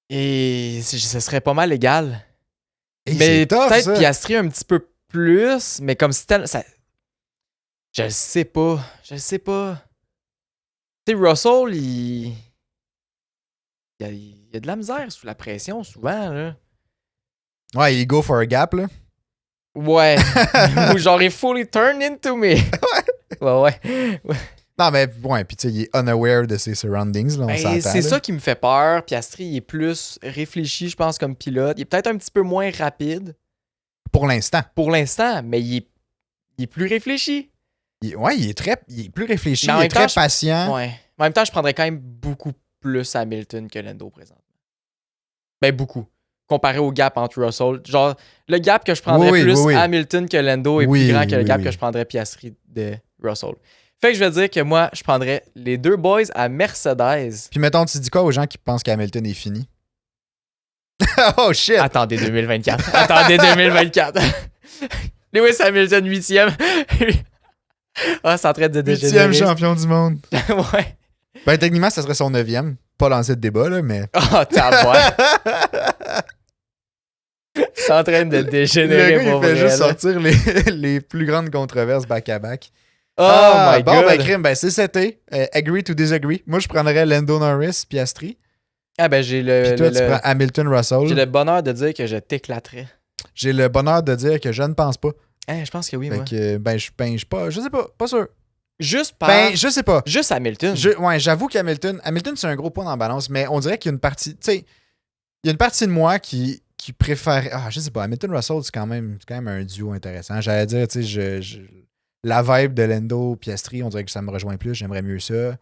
Et ce serait pas mal égal. Hey, Mais c'est tough, peut-être ça. Piastri un petit peu plus, mais comme si ça... Je le sais pas. Tu sais, Russell, il y a de la misère sous la pression, souvent, là. Ouais, il go for a gap, là. Ouais. Ou genre, il fully turned into me. Ouais. Non, mais ouais, puis tu sais, il est unaware de ses surroundings, là, on Ben, s'entend. c'est là. ça qui me fait peur. Piastri, il est plus réfléchi, je pense, comme pilote. Il est peut-être un petit peu moins rapide Pour l'instant. pour l'instant, mais il est plus réfléchi. Ouais, il est plus réfléchi, Mais en il est même très temps, patient. Ouais. En même temps, je prendrais quand même beaucoup plus Hamilton que Lando présentement. Ben, beaucoup. Comparé au gap entre Russell. Genre, le gap que je prendrais Oui. Hamilton que Lando est Oui, plus grand que le oui, gap oui. que je prendrais Piastri de Russell. Fait que je vais dire que moi, je prendrais les deux boys à Mercedes. Puis mettons, tu dis quoi aux gens qui pensent qu'Hamilton est fini? Oh shit! Attendez 2024. Attendez 2024. Lewis Hamilton 8e. Ah, c'est en train de dégénérer. 8e champion du monde. Ouais. Ben, techniquement, ça serait son 9e. Pas lancer de débat, là, mais. Oh, t'as C'est en train de Le dégénérer gars, il pour fait vrai, juste là. sortir les plus grandes controverses back-à-back. Oh my bon, god. ben, crime, ben, c'est c'était. Agree to disagree. Moi, je prendrais Lando Norris, Piastri. Ah ben j'ai Puis toi, tu prends Hamilton, Russell. j'ai le bonheur de dire que je t'éclaterais. J'ai le bonheur de dire que je ne pense pas. Hein, je pense que oui, Fait moi. que, ben, je sais pas sûr. Juste par... Ben, je sais pas. Juste Hamilton. Ouais, j'avoue qu'Hamilton, c'est un gros point dans la balance, mais on dirait qu'il y a une partie, tu sais, il y a une partie de moi qui préfère, je sais pas, Hamilton Russell, c'est quand même un duo intéressant. J'allais dire, tu sais, la vibe de Lando Piastri, on dirait que ça me rejoint plus, j'aimerais mieux ça.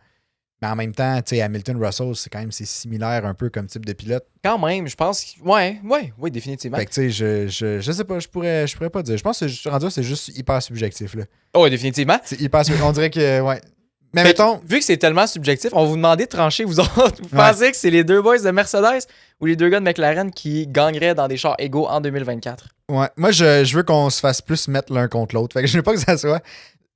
Mais en même temps, tu sais, Hamilton Russell, c'est similaire un peu comme type de pilote. Quand même, je pense que... Ouais, définitivement. Fait que tu sais, je sais pas, je pourrais pas dire. Je pense que c'est juste hyper subjectif, là. Oh, ouais, définitivement. C'est hyper subjectif. On dirait que, ouais. Mais Fait que, mettons, vu que c'est tellement subjectif, on va vous demander de trancher, vous autres. Vous Ouais. pensez que c'est les deux boys de Mercedes ou les deux gars de McLaren qui gagneraient dans des chars égaux en 2024? ouais, moi, je veux qu'on se fasse plus mettre l'un contre l'autre. Fait que je veux pas que ça soit.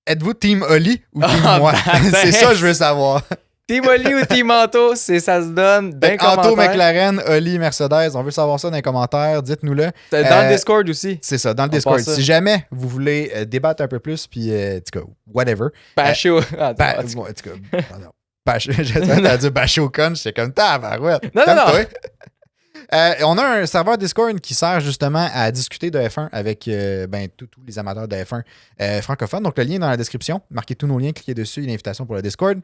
Êtes-vous Team Oli ou Team Ah, moi? ben, C'est ça que je veux savoir. Team Oli ou Team Anto, ça se donne d'un Fait que Anto, commentaire. McLaren, Oli, Mercedes, on veut savoir ça dans les commentaires. Dites-nous-le. Dans le Discord aussi. C'est ça, dans le On Discord. passe ça. Si jamais vous voulez débattre un peu plus, puis, en tout cas, whatever. Bâché au... Ah, Bon, en tout cas, non. T'as dit bâcher au con, j'étais comme tabarouette. Non. Calme-toi. On a un serveur Discord qui sert justement à discuter de F1 avec tous les amateurs de F1 francophones. Donc, le lien est dans la description. Marquez tous nos liens, cliquez dessus, une invitation pour le Discord.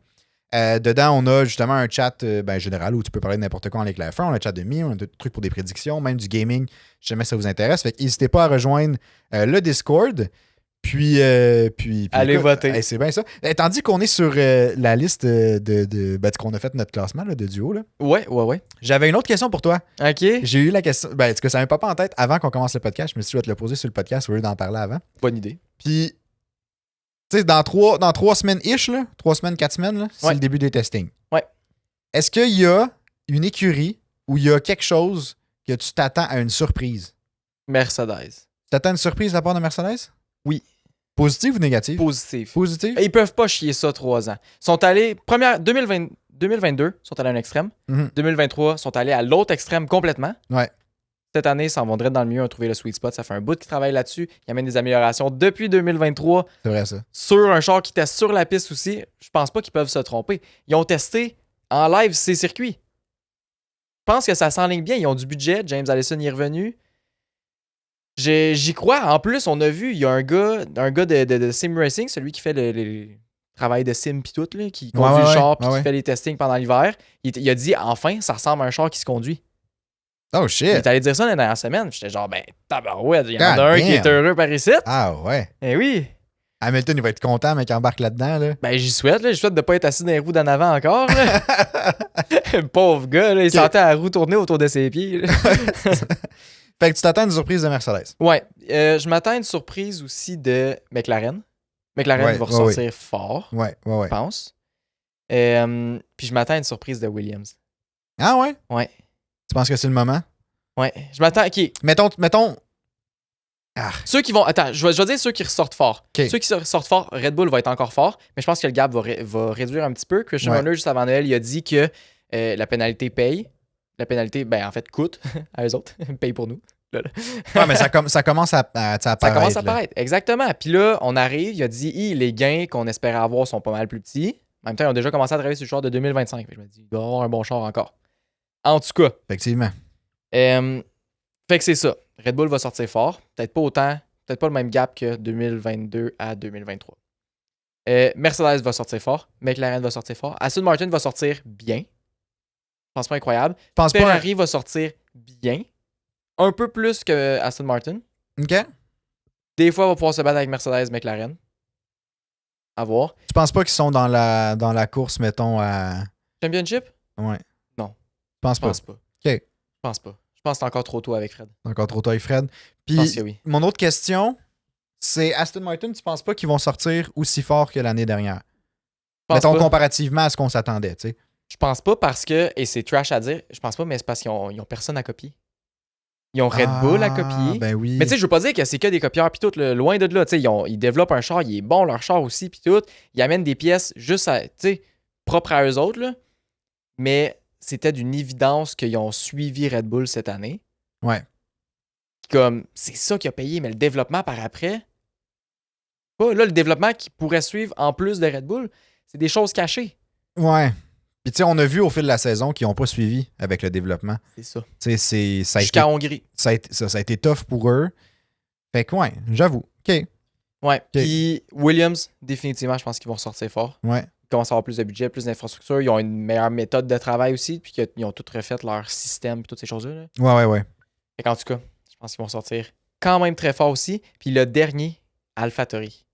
Dedans, on a justement un chat général où tu peux parler de n'importe quoi avec la F1. On a un chat de mi, on a des trucs pour des prédictions, même du gaming, si jamais ça vous intéresse. Fait que n'hésitez pas à rejoindre le Discord. Puis Allez écoute, voter. c'est bien ça. Tandis qu'on est sur la liste qu'on a fait notre classement là, de duo, là. Ouais. J'avais une autre question pour toi. OK. J'ai eu la question. En tout cas, ça m'est pas en tête avant qu'on commence le podcast. Je me suis dit, je vais te le poser sur le podcast au lieu d'en parler avant. Bonne idée. Puis, tu sais, dans 3 semaines-ish, là, 3 semaines, 4 semaines, là, c'est Ouais. le début des testings. Ouais. Est-ce qu'il y a une écurie où il y a quelque chose que tu t'attends à une surprise? Mercedes. Tu t'attends à une surprise de la part de Mercedes? Oui. Positive ou négative? Positif. Positive? Et ils peuvent pas chier ça 3 ans. Ils sont allés... 2022, ils sont allés à un extrême. Mhm. 2023, ils sont allés à l'autre extrême complètement. Ouais. Cette année, ils s'en vont direct dans le mieux, ont trouvé le sweet spot. Ça fait un bout qu'ils travaillent là-dessus. Ils amènent des améliorations depuis 2023 C'est vrai, ça. sur un char qui teste sur la piste aussi. Je pense pas qu'ils peuvent se tromper. Ils ont testé en live ces circuits. Je pense que ça s'enligne bien. Ils ont du budget. James Allison y est revenu. J'y crois. En plus, on a vu, il y a un gars de Sim Racing, celui qui fait le travail de sim pis tout, là, qui conduit le char puis qui fait les testings pendant l'hiver. Il a dit, enfin, ça ressemble à un char qui se conduit. Oh, Il shit. est allé dire ça la dernière semaine. J'étais genre, ben, tabarouette, il y en God a un qui est damn. heureux par ici. Ah, ouais. Eh oui. Hamilton, il va être content, mec, embarque là-dedans, là. Ben, j'y souhaite, là. J'y souhaite de pas être assis dans les roues d'en avant encore, là. Pauvre gars, là. Il sentait la roue tourner autour de ses pieds, là. Fait que tu t'attends à une surprise de Mercedes. Ouais. Je m'attends à une surprise aussi de McLaren. McLaren Ouais, va ouais, ressortir fort, Ouais. je pense. Puis je m'attends à une surprise de Williams. Ah, ouais? Ouais. Tu penses que c'est le moment? Ouais. Je m'attends. OK. Mettons. Ah, Ceux qui vont. Attends, je vais dire ceux qui ressortent fort. OK. Ceux qui ressortent fort, Red Bull va être encore fort, mais je pense que le gap va réduire un petit peu. Christian Ouais. Horner, juste avant Noël, il a dit que la pénalité paye. La pénalité, ben en fait, coûte à eux autres. Paye pour nous. ouais, mais ça commence à apparaître. Ça commence à là. apparaître, exactement. Puis là, on arrive, il a dit les gains qu'on espérait avoir sont pas mal plus petits. En même temps, ils ont déjà commencé à travailler sur le char de 2025. Fait que je me dis, il doit y avoir un bon char encore. En tout cas, Effectivement. fait que c'est ça. Red Bull va sortir fort. Peut-être pas autant, peut-être pas le même gap que 2022 à 2023. Mercedes va sortir fort. McLaren va sortir fort. Aston Martin va sortir bien. Je pense pas incroyable. Je pense pas. Ferrari va sortir bien. Un peu plus que Aston Martin. OK. Des fois, on va pouvoir se battre avec Mercedes, McLaren. À voir. Tu penses pas qu'ils sont dans la course, mettons, à. Championship? Ouais. Non. Je pense Je pas. pense pas. OK. Je pense pas. Je pense que c'est encore trop tôt avec Fred. Encore trop tôt, Fred. Je pense Puis, que oui. mon autre question, c'est Aston Martin, tu penses pas qu'ils vont sortir aussi fort que l'année dernière? Je pense Mettons pas. comparativement à ce qu'on s'attendait, tu sais. Je pense pas parce que, et c'est trash à dire, je pense pas, mais c'est parce qu'ils ont personne à copier. Ils ont Red Bull à copier. Ben oui. Mais tu sais, je veux pas dire que c'est que des copieurs pis tout, loin de là. Tu sais, ils développent un char, il est bon leur char aussi pis tout. Ils amènent des pièces juste à, tu sais, propres à eux autres, là. Mais c'était d'une évidence qu'ils ont suivi Red Bull cette année. Ouais. Comme, c'est ça qui a payé, mais le développement par après, pas là, le développement qui pourrait suivre en plus de Red Bull, c'est des choses cachées. Ouais. Puis tu sais, on a vu au fil de la saison qu'ils n'ont pas suivi avec le développement. C'est ça. Tu sais, ça a été Jusqu'à Hongrie. ça a été tough pour eux. Fait que, ouais, j'avoue. OK. Ouais. Puis Williams, définitivement, je pense qu'ils vont sortir fort. Ouais. Ils commencent à avoir plus de budget, plus d'infrastructure. Ils ont une meilleure méthode de travail aussi, puis qu'ils ont tout refait leur système et toutes ces choses-là. Là. Ouais. Fait qu'en tout cas, je pense qu'ils vont sortir quand même très fort aussi. Puis le dernier, AlphaTauri.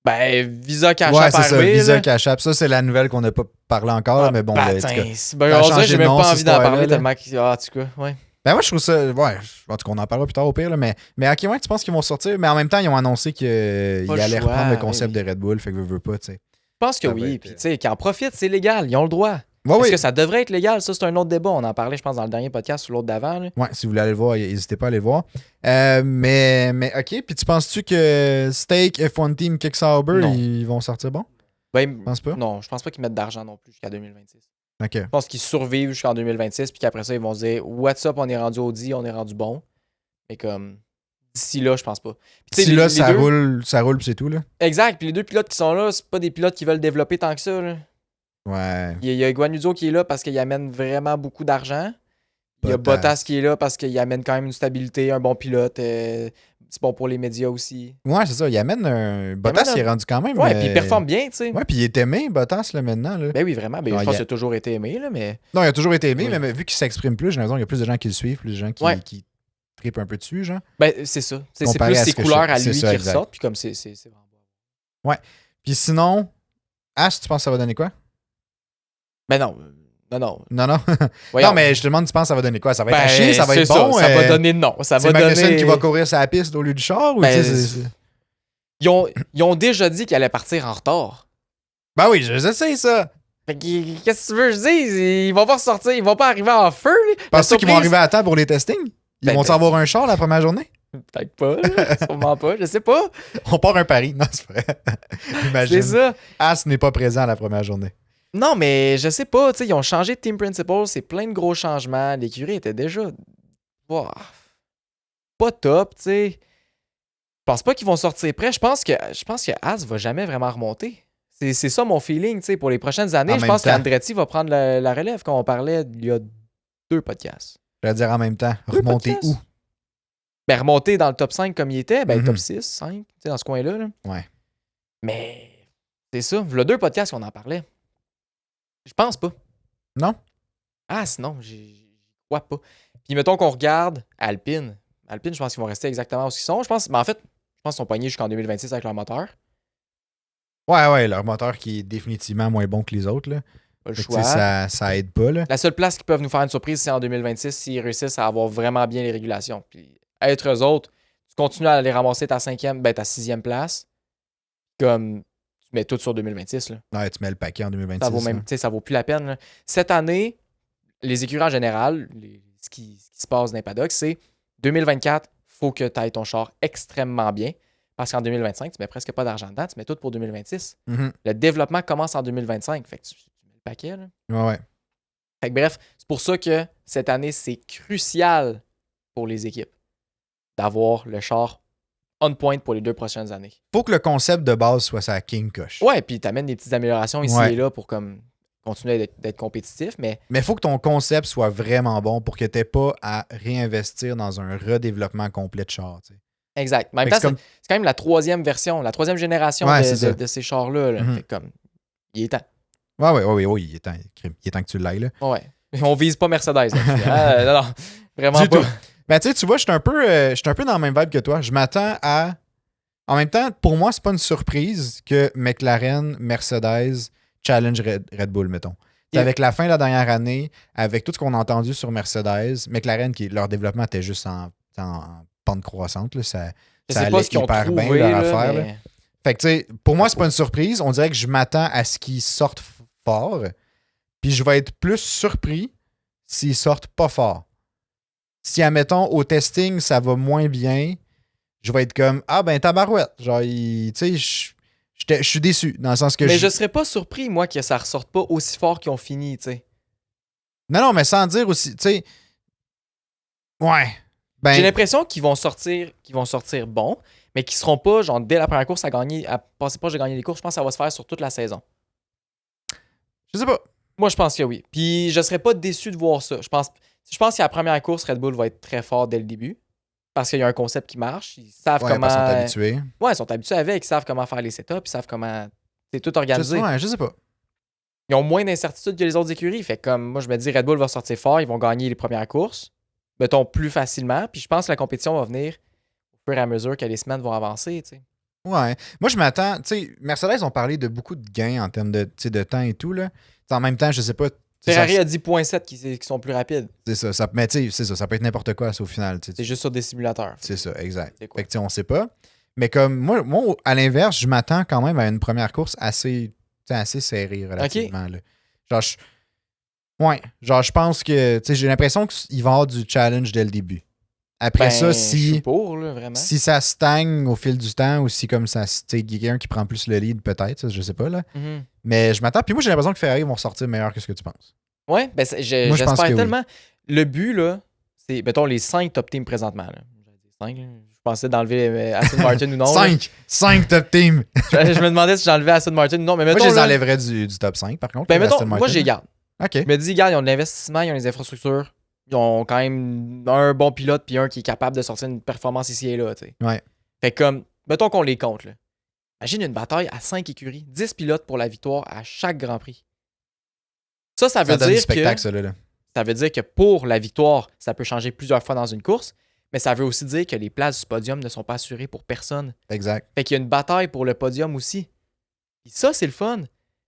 Ben, Visa Cash Ouais, App c'est ça. RB, Visa là. Cash App. Ça, c'est la nouvelle qu'on n'a pas parlé encore, mais bon, en tout cas. Ben, Ça a on dirait que changé j'ai de même nom, pas cette envie d'en histoire-là, parler là. tellement que. Ah, en tout cas, ouais. Ben, moi, je trouve ça. Ouais, en tout cas, on en parlera plus tard au pire, là, mais ok, ouais, tu penses qu'ils vont sortir, mais en même temps, ils ont annoncé qu'ils Pas le allaient choix, reprendre le oui, concept oui. de Red Bull, fait que veux pas, tu sais. Je pense que Ça va oui. être- Puis, tu sais, qu'ils en profitent, c'est légal. Ils ont le droit. Ouais, Est-ce oui. que ça devrait être légal? Ça, c'est un autre débat. On en parlait, je pense, dans le dernier podcast ou l'autre d'avant. Là. Ouais, si vous voulez aller le voir, n'hésitez pas à aller le voir. Mais ok, puis tu penses-tu que Steak, F1 Team, Kick Sauber, Non. ils vont sortir bon? Ben, Je pense pas. non, je pense pas qu'ils mettent d'argent non plus jusqu'à 2026. Ok. Je pense qu'ils survivent jusqu'en 2026, puis qu'après ça, ils vont se dire What's up, on est rendu Audi, on est rendu bon. Mais comme, d'ici là, je pense pas. Puis, tu sais, Si les- là, les ça deux- roule, puis c'est tout, là. Exact, puis les deux pilotes qui sont là, c'est pas des pilotes qui veulent développer tant que ça. Là. Ouais. Il y a Guan Yu Zhou qui est là parce qu'il amène vraiment beaucoup d'argent. Il y a Bottas. Bottas qui est là parce qu'il amène quand même une stabilité, un bon pilote. C'est bon pour les médias aussi. Ouais, c'est ça. Il amène un. Bottas, il est rendu quand même. Ouais, puis il performe bien, tu sais. Ouais, puis il est aimé, Bottas, là, maintenant. Là. Ben oui, vraiment. Ben, Ouais, je pense il y a- qu'il a toujours été aimé, là, mais. Non, il a toujours été aimé, Oui. mais vu qu'il s'exprime plus, j'ai l'impression qu'il y a plus de gens qui le suivent, plus de gens qui, Ouais. qui trippent un peu dessus, genre. Ben, c'est ça. Tu sais, c'est Comparé plus à ses ce que couleurs je- à c'est lui ça, qui exact. ressortent, puis comme c'est vraiment bon. Puis sinon, As, tu penses que ça va donner quoi? Ben non. Non. Non. Voyons. Non, mais je te demande, tu penses que ça va donner quoi? Ça va être Ben, à chier, ça va être c'est bon? Ça va donner non. Ça c'est va Magnussen donner. qui va courir sur la piste au lieu du char? Ou Ben, tu sais, c'est- Ils ont déjà dit qu'ils allaient partir en retard. Ben oui, je sais ça. Fait que, qu'est-ce que tu veux que je dise? Ils vont pas ressortir, ils vont pas arriver en feu. Là. La Penses-tu qu'ils vont surprise- arriver à temps pour les testings? Ils Ben, vont-ils avoir un char la première journée? Peut-être pas, là. Sûrement pas, je sais pas. On part un pari. Non, c'est vrai. Imagine. C'est ça. As n'est pas présent la première journée. Non, mais je sais pas, tu sais, ils ont changé de team principal, c'est plein de gros changements. L'écurie était déjà wow, pas top, tu sais. Je pense pas qu'ils vont sortir prêts. Je pense que As va jamais vraiment remonter. C'est ça mon feeling, tu sais, pour les prochaines années. En Je même pense temps. qu'Andretti va prendre la relève, comme on parlait il y a 2 podcasts. Je vais dire en même temps. Remonter podcasts. où? Ben, remonter dans le top 5 comme il était, ben, Mhm. top 6, 5, tu sais, dans ce coin-là. Là. Ouais. Mais c'est ça. Il y a 2 podcasts qu'on en parlait. Je pense pas. Non? Ah, sinon, j'y vois pas. Puis mettons qu'on regarde Alpine. Alpine, je pense qu'ils vont rester exactement où ils sont. Mais en fait, je pense qu'ils sont pognés jusqu'en 2026 avec leur moteur. Ouais, leur moteur qui est définitivement moins bon que les autres. Là. Pas le Fait que, choix. ça aide pas. Là. La seule place qui peuvent nous faire une surprise, c'est en 2026 s'ils réussissent à avoir vraiment bien les régulations. Puis être eux autres, tu continues à aller ramasser ta sixième place, comme tu mets tout sur 2026. Là. Ouais, tu mets le paquet en 2026. Ça vaut même, ça vaut plus la peine. Là. Cette année, les écuries en général, ce qui se passe dans les paddocks, c'est 2024, il faut que tu ailles ton char extrêmement bien. Parce qu'en 2025, tu mets presque pas d'argent dedans, tu mets tout pour 2026. Le développement commence en 2025. Fait que tu mets le paquet. Là. Ouais. Fait que bref, c'est pour ça que cette année, c'est crucial pour les équipes d'avoir le char on point pour les 2 prochaines années. Faut que le concept de base soit ça King Coche. Ouais, puis tu amènes des petites améliorations ici et là pour comme continuer d'être compétitif, mais faut que ton concept soit vraiment bon pour que tu n'aies pas à réinvestir dans un redéveloppement complet de char. T'sais. Exact. En même temps, c'est quand même la 3e version, la 3e génération de ces chars-là. Là. Fait comme, il est temps. Ouais, il est temps que tu l'ailles. Là. Ouais. On vise pas Mercedes. Non, vraiment du pas. Tout. Ben, tu vois, je suis un peu dans la même vibe que toi. Je m'attends à... En même temps, pour moi, c'est pas une surprise que McLaren, Mercedes challenge Red Bull, mettons. Avec la fin de la dernière année, avec tout ce qu'on a entendu sur Mercedes, McLaren, leur développement était juste en pente croissante. Là, ça allait hyper bien leur affaire. Mais... Fait que, tu sais, pour moi, c'est pas une surprise. On dirait que je m'attends à ce qu'ils sortent fort. Puis je vais être plus surpris s'ils sortent pas fort. Si, admettons, au testing, ça va moins bien, je vais être comme, ah ben tabarouette. Genre, tu sais, je suis déçu, dans le sens que mais je serais pas surpris, moi, que ça ressorte pas aussi fort qu'ils ont fini, tu sais. Non, mais sans dire aussi, tu sais... Ouais. Ben... J'ai l'impression qu'ils vont sortir bons, mais qu'ils seront pas, genre, dès la première course, à passer pas, j'ai gagné les courses. Je pense que ça va se faire sur toute la saison. Je sais pas. Moi, je pense que oui. Puis, je serais pas déçu de voir ça. Je pense qu'à la première course, Red Bull va être très fort dès le début. Parce qu'il y a un concept qui marche. Ils savent comment. Ils sont habitués. Ouais, ils sont habitués avec. Ils savent comment faire les setups. Ils savent comment. C'est tout organisé. Je sais pas. Ils ont moins d'incertitudes que les autres écuries. Fait comme moi, je me dis, Red Bull va sortir fort. Ils vont gagner les premières courses. Mettons plus facilement. Puis je pense que la compétition va venir au fur et à mesure que les semaines vont avancer. T'sais. Ouais. Moi, je m'attends. Tu sais, Mercedes ont parlé de beaucoup de gains en termes de temps et tout. Là. T'sais, en même temps, je sais pas. Ferrari a 10.7 qui sont plus rapides. C'est ça. Mais tu sais, c'est ça. Ça peut être n'importe quoi au final. C'est juste sur des simulateurs. C'est ça, exact. Fait que on sait pas. Mais comme moi, à l'inverse, je m'attends quand même à une première course assez serrée relativement. Là. Genre, je pense que j'ai l'impression qu'il va y avoir du challenge dès le début. Après ça, si ça stagne au fil du temps ou si comme ça, il y a quelqu'un qui prend plus le lead, peut-être, je sais pas. Là. Mm-hmm. Mais je m'attends. Puis moi, j'ai l'impression que Ferrari vont sortir meilleur que ce que tu penses. Ouais, ben j'espère tellement. Oui. Le but, là, c'est, mettons, les 5 top teams présentement. Là. 5, je pensais d'enlever Aston Martin ou non. 5 top teams. Je me demandais si j'enlevais Aston Martin ou non. Mais mettons, moi, je les enlèverais du top 5, par contre. Ben, mettons, moi, je les garde. OK. Je me dis, regarde, ils ont de l'investissement, ils ont les infrastructures. Ils ont quand même un bon pilote puis un qui est capable de sortir une performance ici et là. T'sais. Ouais. Fait comme, mettons qu'on les compte. Là. Imagine une bataille à 5 écuries, 10 pilotes pour la victoire à chaque Grand Prix. Ça veut dire que ça veut dire que pour la victoire, ça peut changer plusieurs fois dans une course, mais ça veut aussi dire que les places du podium ne sont pas assurées pour personne. Exact. Fait qu'il y a une bataille pour le podium aussi. Et ça, c'est le fun.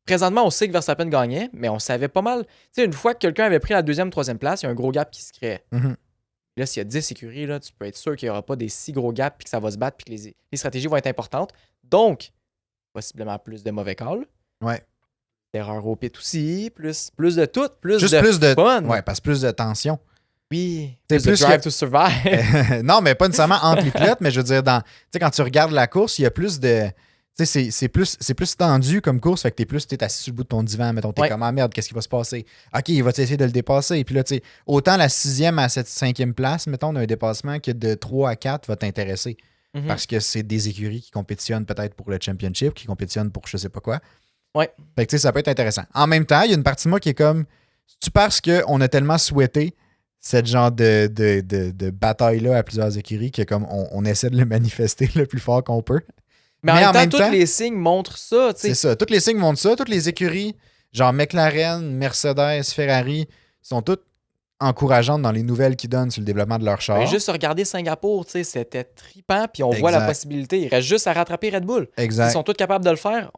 Présentement, on sait que Verstappen gagnait, mais on savait pas mal. Tu sais, une fois que quelqu'un avait pris la 2e, 3e place, il y a un gros gap qui se crée. Mm-hmm. Là, s'il y a 10 écuries, là, tu peux être sûr qu'il n'y aura pas des si gros gaps puis que ça va se battre puis que les stratégies vont être importantes. Donc, possiblement plus de mauvais calls. Ouais. D'erreurs au pit aussi, plus de tout, plus de fun. Ouais, parce que plus de tension. Oui, plus de drive to survive. Non, mais pas nécessairement entre les pilotes, mais je veux dire, quand tu regardes la course, il y a plus de... Tu sais, c'est plus tendu comme course, fait que t'es plus assis sur le bout de ton divan, mettons, t'es comme, ah merde, qu'est-ce qui va se passer? OK, il va essayer de le dépasser. Puis là, tu sais, autant la 6e à cette 5e place, mettons, on a un dépassement que de 3 à 4 va t'intéresser. Mm-hmm. Parce que c'est des écuries qui compétitionnent peut-être pour le championship, qui compétitionnent pour je sais pas quoi. Ouais. Fait que tu sais, ça peut être intéressant. En même temps, il y a une partie de moi qui est comme, c'est-tu parce qu'on a tellement souhaité cette genre de bataille-là à plusieurs écuries que comme on essaie de le manifester le plus fort qu'on peut. Mais en même temps, tous les signes montrent ça. T'sais. C'est ça. Tous les signes montrent ça. Toutes les écuries, genre McLaren, Mercedes, Ferrari, sont toutes encourageante dans les nouvelles qu'ils donnent sur le développement de leur char. Ben, juste regarder Singapour, tu sais, c'était trippant, puis on voit la Exact. possibilité. Il reste juste à rattraper Red Bull. Exact. S'ils sont tous capables de le faire,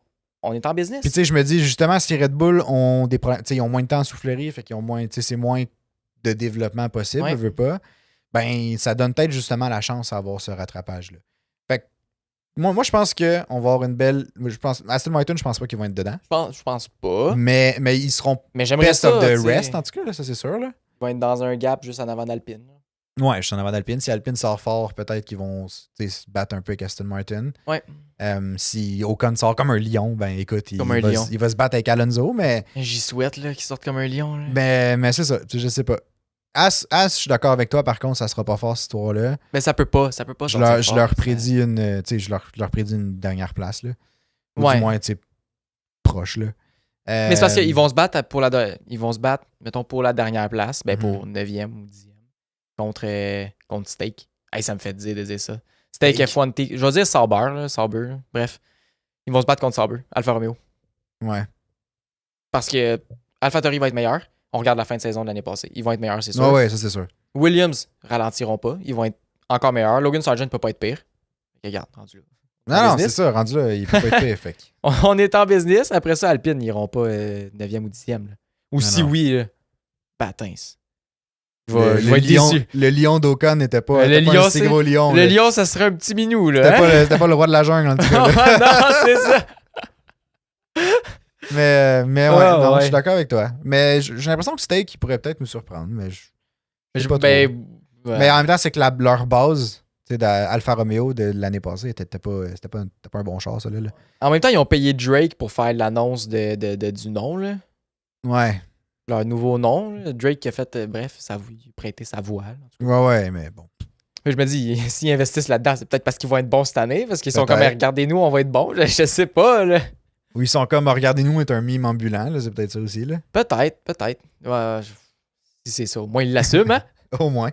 on est en business. Puis tu sais, je me dis justement, si Red Bull ont des problèmes, tu sais, ils ont moins de temps à soufflerie, fait qu'ils ont moins, tu sais, c'est moins de développement possible, Ouais. je veux pas. Ben, ça donne peut-être justement la chance à avoir ce rattrapage-là. Fait que moi, je pense qu'on va avoir une belle. Aston Martin, je pense pas qu'ils vont être dedans. Je pense pas. Mais ils seront Mais j'aimerais best ça. of the tu sais. rest, en tout cas, là, ça c'est sûr. Là. Ils vont être dans un gap juste en avant d'Alpine. Ouais, je suis en avant d'Alpine. Si Alpine sort fort, peut-être qu'ils vont se battre un peu avec Aston Martin. Ouais. Si Ocon sort comme un lion, ben écoute, il lion. va se battre avec Alonso, mais. J'y souhaite là, qu'ils sortent comme un lion. Là. Mais c'est ça, je sais pas. As, je suis d'accord avec toi, par contre, ça sera pas fort cette histoire-là. Mais ça peut pas Je sortir leur fort, prédis une. Tu sais, je leur prédis une dernière place, là. Ou Ouais. du moins, tu sais, proche, là. Mais c'est parce qu'ils vont se battre mettons, pour la dernière place, ben pour 9e ou 10e, contre Steak. Hey, ça me fait dire de dire ça. Steak F1 T. Je vais dire Sauber. Bref. Ils vont se battre contre Sauber, Alfa Romeo. Ouais. Parce que AlphaTauri va être meilleur. On regarde la fin de saison de l'année passée. Ils vont être meilleurs, c'est sûr. Ouais, ça c'est sûr. Williams ralentiront pas. Ils vont être encore meilleurs. Logan Sargent peut pas être pire. Regarde, rendu là. Non, c'est ça, rendu là, il peut pas être pire, fait que- On est en business. Après ça, Alpine n'iront pas 9e ou 10e. Là. Ou si non. oui, là, batins. Je vais être déçu. Le lion d'Ocon n'était pas, Le était pas lion, un si gros lion. Le là. lion, ça serait un petit minou. Là, C'était pas le roi de la jungle, en tout cas. là. non, c'est ça. Mais ouais, Ah, non, ouais. je suis d'accord avec toi. Mais j'ai l'impression que Steak, il pourrait peut-être nous surprendre. Mais je sais pas trop. Ouais. Mais en même temps, c'est que leur base, tu sais, d'Alfa Romeo de l'année passée, c'était pas un bon char, ça, là. En même temps, ils ont payé Drake pour faire l'annonce du nom. Là. Ouais. Leur nouveau nom. Là. Drake qui a fait, prêté sa voix. Là. Ouais, mais bon. Mais je me dis, s'ils investissent là-dedans, c'est peut-être parce qu'ils vont être bons cette année. Parce qu'ils sont Peut-être. comme, regardez-nous, on va être bons. Je sais pas. Là. Ou ils sont comme, regardez-nous, est un mime ambulant, là, c'est peut-être ça aussi, là. Peut-être. Ouais, si c'est ça. Au moins, ils l'assument. Hein? Au moins.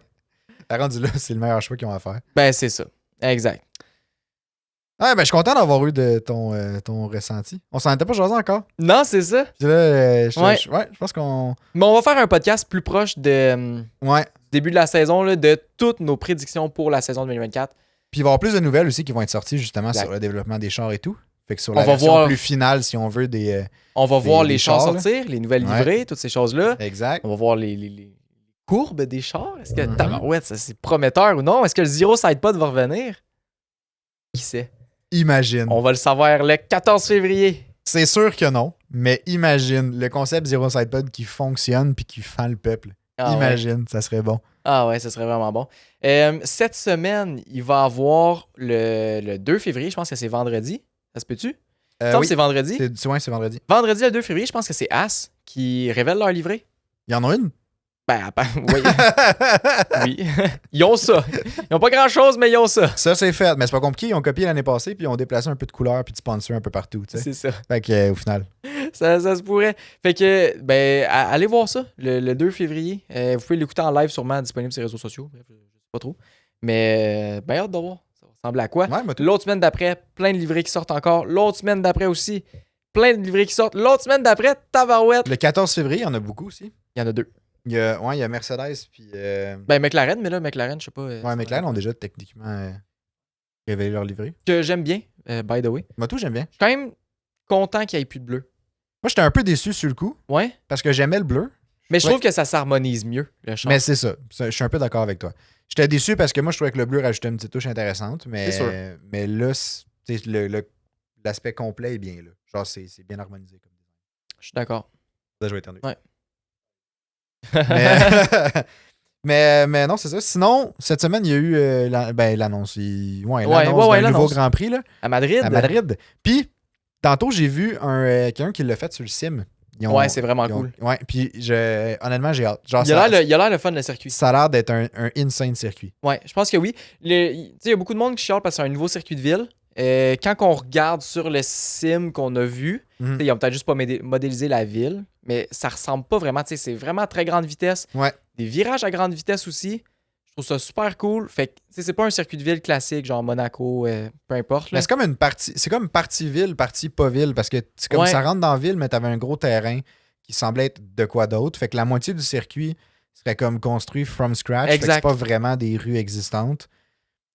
Rendu là, c'est le meilleur choix qu'ils ont à faire. Ben, c'est ça. Exact. Ouais, ben, je suis content d'avoir eu de ton ressenti. On s'en était pas jasé encore. Non, c'est ça. Puis là, Ouais. je pense qu'on. Mais on va faire un podcast plus proche de Ouais. début de la saison, là, de toutes nos prédictions pour la saison 2024. Puis il va y avoir plus de nouvelles aussi qui vont être sorties justement Exact. sur le développement des chars et tout. Fait que sur On la va version voir- plus finale, si on veut, des. On va voir les chars chars, là. sortir, les nouvelles Ouais. livrées, toutes ces choses-là. Exact. On va voir les courbes des chars. Est-ce que Mhm. tabarouette, ça c'est prometteur ou non? Est-ce que le Zero Sidepod va revenir? Qui sait? Imagine. On va le savoir le 14 février. C'est sûr que non, mais imagine le concept Zero Sidepod qui fonctionne puis qui fend le peuple. Ah ouais. Imagine, ça serait bon. Ah ouais, ça serait vraiment bon. Cette semaine, il va avoir le 2 février, je pense que c'est vendredi. Ça se peut-tu? Il me semble que c'est vendredi. C'est vendredi. Vendredi, le 2 février, je pense que c'est As qui révèle leur livrée. Il y en a une? Ben, oui. Oui. Ils ont ça. Ils n'ont pas grand-chose, mais ils ont ça. Ça, c'est fait. Mais c'est pas compliqué. Ils ont copié l'année passée puis ils ont déplacé un peu de couleur puis de sponsor un peu partout. Tu sais. C'est ça. Fait que, au final. Ça se pourrait. Fait que, ben, allez voir ça le 2 février. Vous pouvez l'écouter en live, sûrement disponible sur les réseaux sociaux. Bref, je sais pas trop. Mais, ben, hâte de voir. Ça ressemble à quoi? Ouais, moi, tout. L'autre semaine d'après, plein de livrées qui sortent encore. L'autre semaine d'après aussi, plein de livrées qui sortent. L'autre semaine d'après, tabarouette. Le 14 février, il y en a beaucoup aussi. Il y en a deux. Il y a Mercedes puis. Ben, McLaren, mais là, McLaren, je sais pas. Ouais, McLaren ont déjà techniquement révélé leur livrée. Que j'aime bien, by the way. Moi, tout, j'aime bien. Je suis quand même content qu'il n'y ait plus de bleu. Moi, j'étais un peu déçu sur le coup Ouais. parce que j'aimais le bleu. Mais je Ouais. trouve que ça s'harmonise mieux, le char. Mais c'est ça. Je suis un peu d'accord avec toi. J'étais déçu parce que moi, je trouvais que le bleu rajoutait une petite touche intéressante. Mais, C'est sûr. mais là, l'aspect complet est bien là. Genre, c'est bien harmonisé comme design. Je suis d'accord. Ça, je vais éternuer. Ouais. Mais non, c'est ça. Sinon, cette semaine, il y a eu l'annonce. Ouais, L'annonce d'un nouveau l'annonce. Grand Prix là, À Madrid. à Madrid. Puis, tantôt, j'ai vu quelqu'un qui l'a fait sur le sim. Ouais, c'est vraiment cool. Ouais, puis honnêtement, j'ai hâte. Genre, Il a l'air le fun, le circuit. ça a l'air d'être un insane circuit. Ouais, je pense que oui. Tu sais, il y a beaucoup de monde qui chiale parce que c'est un nouveau circuit de ville. Quand on regarde sur le sim qu'on a vu, Mhm. tu sais, ils ont peut-être juste pas modélisé la ville, mais ça ressemble pas vraiment. Tu sais, c'est vraiment à très grande vitesse. Ouais. Des virages à grande vitesse aussi. Je trouve ça super cool. Fait que, tu sais, c'est pas un circuit de ville classique, genre Monaco, peu importe. Là. Mais c'est comme une partie. C'est comme partie ville, partie pas ville. Parce que c'est comme Ouais. ça rentre dans la ville, mais t'avais un gros terrain qui semblait être de quoi d'autre. Fait que la moitié du circuit, serait comme construit from scratch. Exact. Fait que c'est pas vraiment des rues existantes.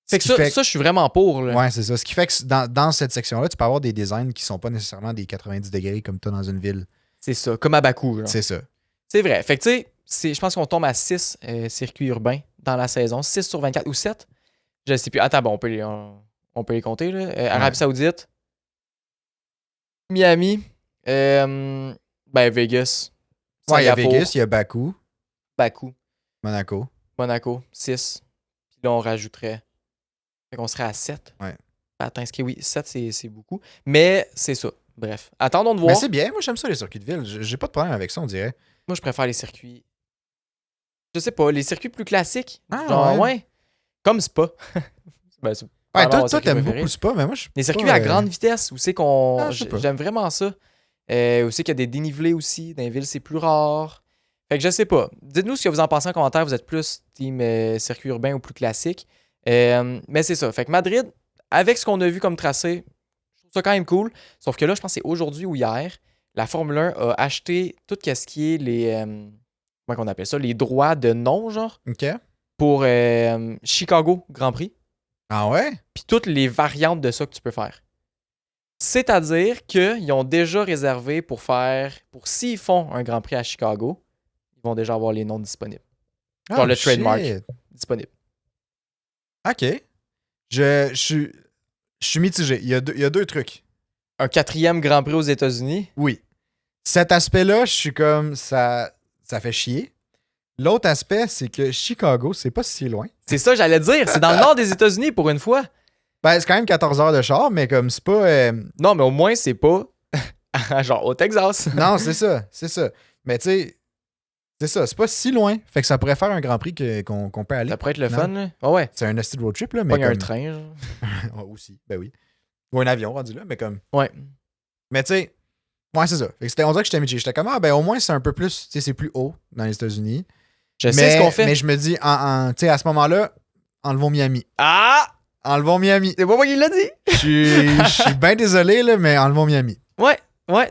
Fait que ça, je suis vraiment pour. Là. Ouais, c'est ça. Ce qui fait que dans cette section-là, tu peux avoir des designs qui sont pas nécessairement des 90 degrés comme toi dans une ville. C'est ça, comme à Bakou. Genre. C'est ça. C'est vrai. Fait que tu sais, je pense qu'on tombe à 6 circuits urbains dans la saison. 6 sur 24 ou 7. Je sais plus. Attends, bon, on peut les compter. Là. Arabie Saoudite, Miami, Vegas. Ouais, il y a Singapour, Vegas, il y a Bakou, Bakou, Monaco. 6. Puis là, on rajouterait. Fait qu'on serait à 7. Ouais. Attends, 7, c'est beaucoup. Mais c'est ça. Bref. Attendons de voir. Mais c'est bien. Moi, j'aime ça, les circuits de ville. J'ai pas de problème avec ça, on dirait. Moi, je préfère les circuits. Je sais pas, les circuits plus classiques. Ah, genre, ouais. Comme Spa. C'est Ouais, vraiment mon toi, circuit t'aimes préféré. beaucoup Spa, mais moi, je Les circuits pas, à grande vitesse, où c'est qu'on. Ah, je sais pas. J'aime vraiment ça. Où c'est qu'il y a des dénivelés aussi. Dans les villes, c'est plus rare. Fait que je sais pas. Dites-nous ce que vous en pensez en commentaire. Vous êtes plus team circuit urbain ou plus classique. Mais c'est ça. Fait que Madrid, avec ce qu'on a vu comme tracé, je trouve ça quand même cool. Sauf que là, je pense que c'est aujourd'hui ou hier, la Formule 1 a acheté tout ce qui est les. Comment on appelle ça? Les droits de nom, genre, OK. pour Chicago Grand Prix. Ah ouais? Puis toutes les variantes de ça que tu peux faire. C'est-à-dire qu'ils ont déjà réservé pour s'ils font un Grand Prix à Chicago, ils vont déjà avoir les noms disponibles. Genre le trademark disponible. OK. Je suis mitigé. Il y a deux trucs. Un 4e Grand Prix aux États-Unis. Oui. Cet aspect-là, je suis comme ça fait chier. L'autre aspect, c'est que Chicago, c'est pas si loin. C'est ça, j'allais dire. C'est dans le nord des États-Unis pour une fois. Ben, c'est quand même 14 heures de char, mais comme c'est pas. Non, mais au moins, c'est pas genre au Texas. Non, c'est ça. C'est ça. Mais tu sais, c'est ça. C'est pas si loin. Fait que ça pourrait faire un Grand Prix qu'on peut aller. Ça pourrait être le Non. fun, là. Ah ouais. C'est un hostie de road trip, là. Mais Pas un comme... train, genre. Ouais, aussi. Ben oui. Ou un avion rendu là, mais comme. Ouais. Mais tu sais, ouais, c'est ça. Fait que on dirait que j'étais mitigé. J'étais comme, ben au moins, c'est un peu plus. Tu sais, c'est plus haut dans les États-Unis. Je sais ce qu'on fait. Mais je me dis, tu sais, à ce moment-là, enlevons Miami. Ah! Enlevons Miami. C'est pas moi qui l'a dit. Je suis bien désolé, là, mais enlevons Miami. Ouais.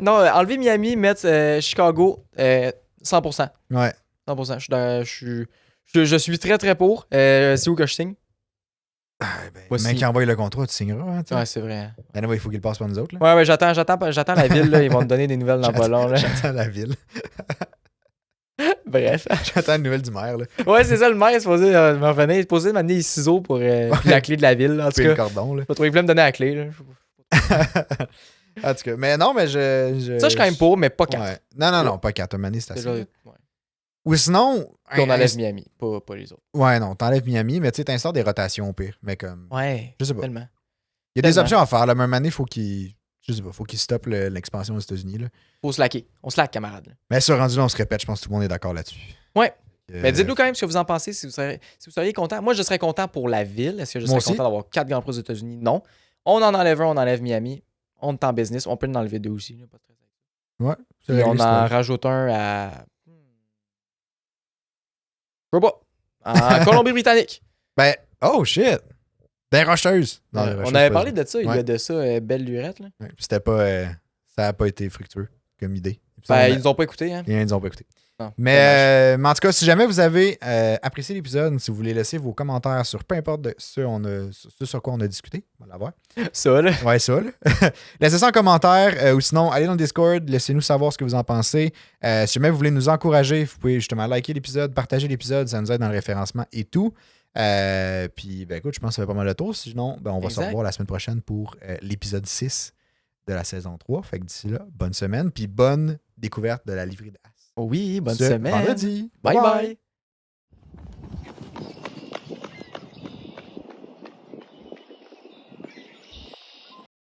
Non, enlever Miami, mettre Chicago, 100%. Ouais. 100%. Je suis très, très pour. C'est où que je signe? Le mec qui envoie le contrat, tu signeras. Hein, Ouais, c'est vrai. Anyway, il faut qu'il passe par nous autres. Là. Ouais, j'attends la ville. Là. Ils vont te donner des nouvelles dans pas long. Là. J'attends la ville. Bref. J'attends une nouvelle du maire. Là. Ouais, c'est ça, le maire est supposé m'en revenir. Il est supposé m'amener les ciseaux pour puis la clé de la ville. Là, en tout Puis cas, le cordon. Là. pas trouver plein de me donner la clé. Là. En tout cas, mais non, mais Ça, je suis quand même pour, mais pas 4. Ouais. Non, pas 4. Mané, c'est assez. Déjà, ouais. Ou sinon. Puis on enlève Miami, pas les autres. Ouais, non, t'enlèves Miami, mais tu sais, t'installes des rotations au pire. Mais comme. Ouais. Je sais pas. Tellement. Il y a des options à faire. Là, mais un année, faut qu'il. Je sais pas, faut qu'il stoppe l'expansion aux États-Unis. Là. Faut slacker. On slack, camarade. Là. Mais ce rendu là, on se répète, je pense que tout le monde est d'accord là-dessus. Ouais. Mais dites-nous quand même ce que vous en pensez, si vous seriez content. Moi, je serais content pour la ville. Est-ce que je serais content d'avoir 4 Grands Prix aux États-Unis? Non. On en enlève un, on enlève Miami. On est en business. On peut en enlever 2 aussi. Là, pas très... Ouais. Et on en rajoute un à. Je sais pas. En Colombie-Britannique. Ben, oh shit! Des rocheuses. On avait parlé de ça, il y a de ça, belle lurette. Là. Ouais, c'était pas. Ça n'a pas été fructueux comme idée. Ben, ils nous ont pas écouté. Hein? Ils nous ont pas écouté. Non, mais en tout cas, si jamais vous avez apprécié l'épisode, si vous voulez laisser vos commentaires sur peu importe ce sur quoi on a discuté, on va l'avoir. Ça, là. Ouais, ça, là. Laissez ça en commentaire ou sinon, allez dans le Discord, laissez-nous savoir ce que vous en pensez. Si jamais vous voulez nous encourager, vous pouvez justement liker l'épisode, partager l'épisode, ça nous aide dans le référencement et tout. Puis, ben écoute, je pense que ça fait pas mal de tour. Sinon, ben, on va se revoir la semaine prochaine pour l'épisode 6 de la saison 3. Fait que d'ici là, bonne semaine, puis bonne découverte de la livrée d'As. Oui, bonne semaine. Vendredi. Bye bye.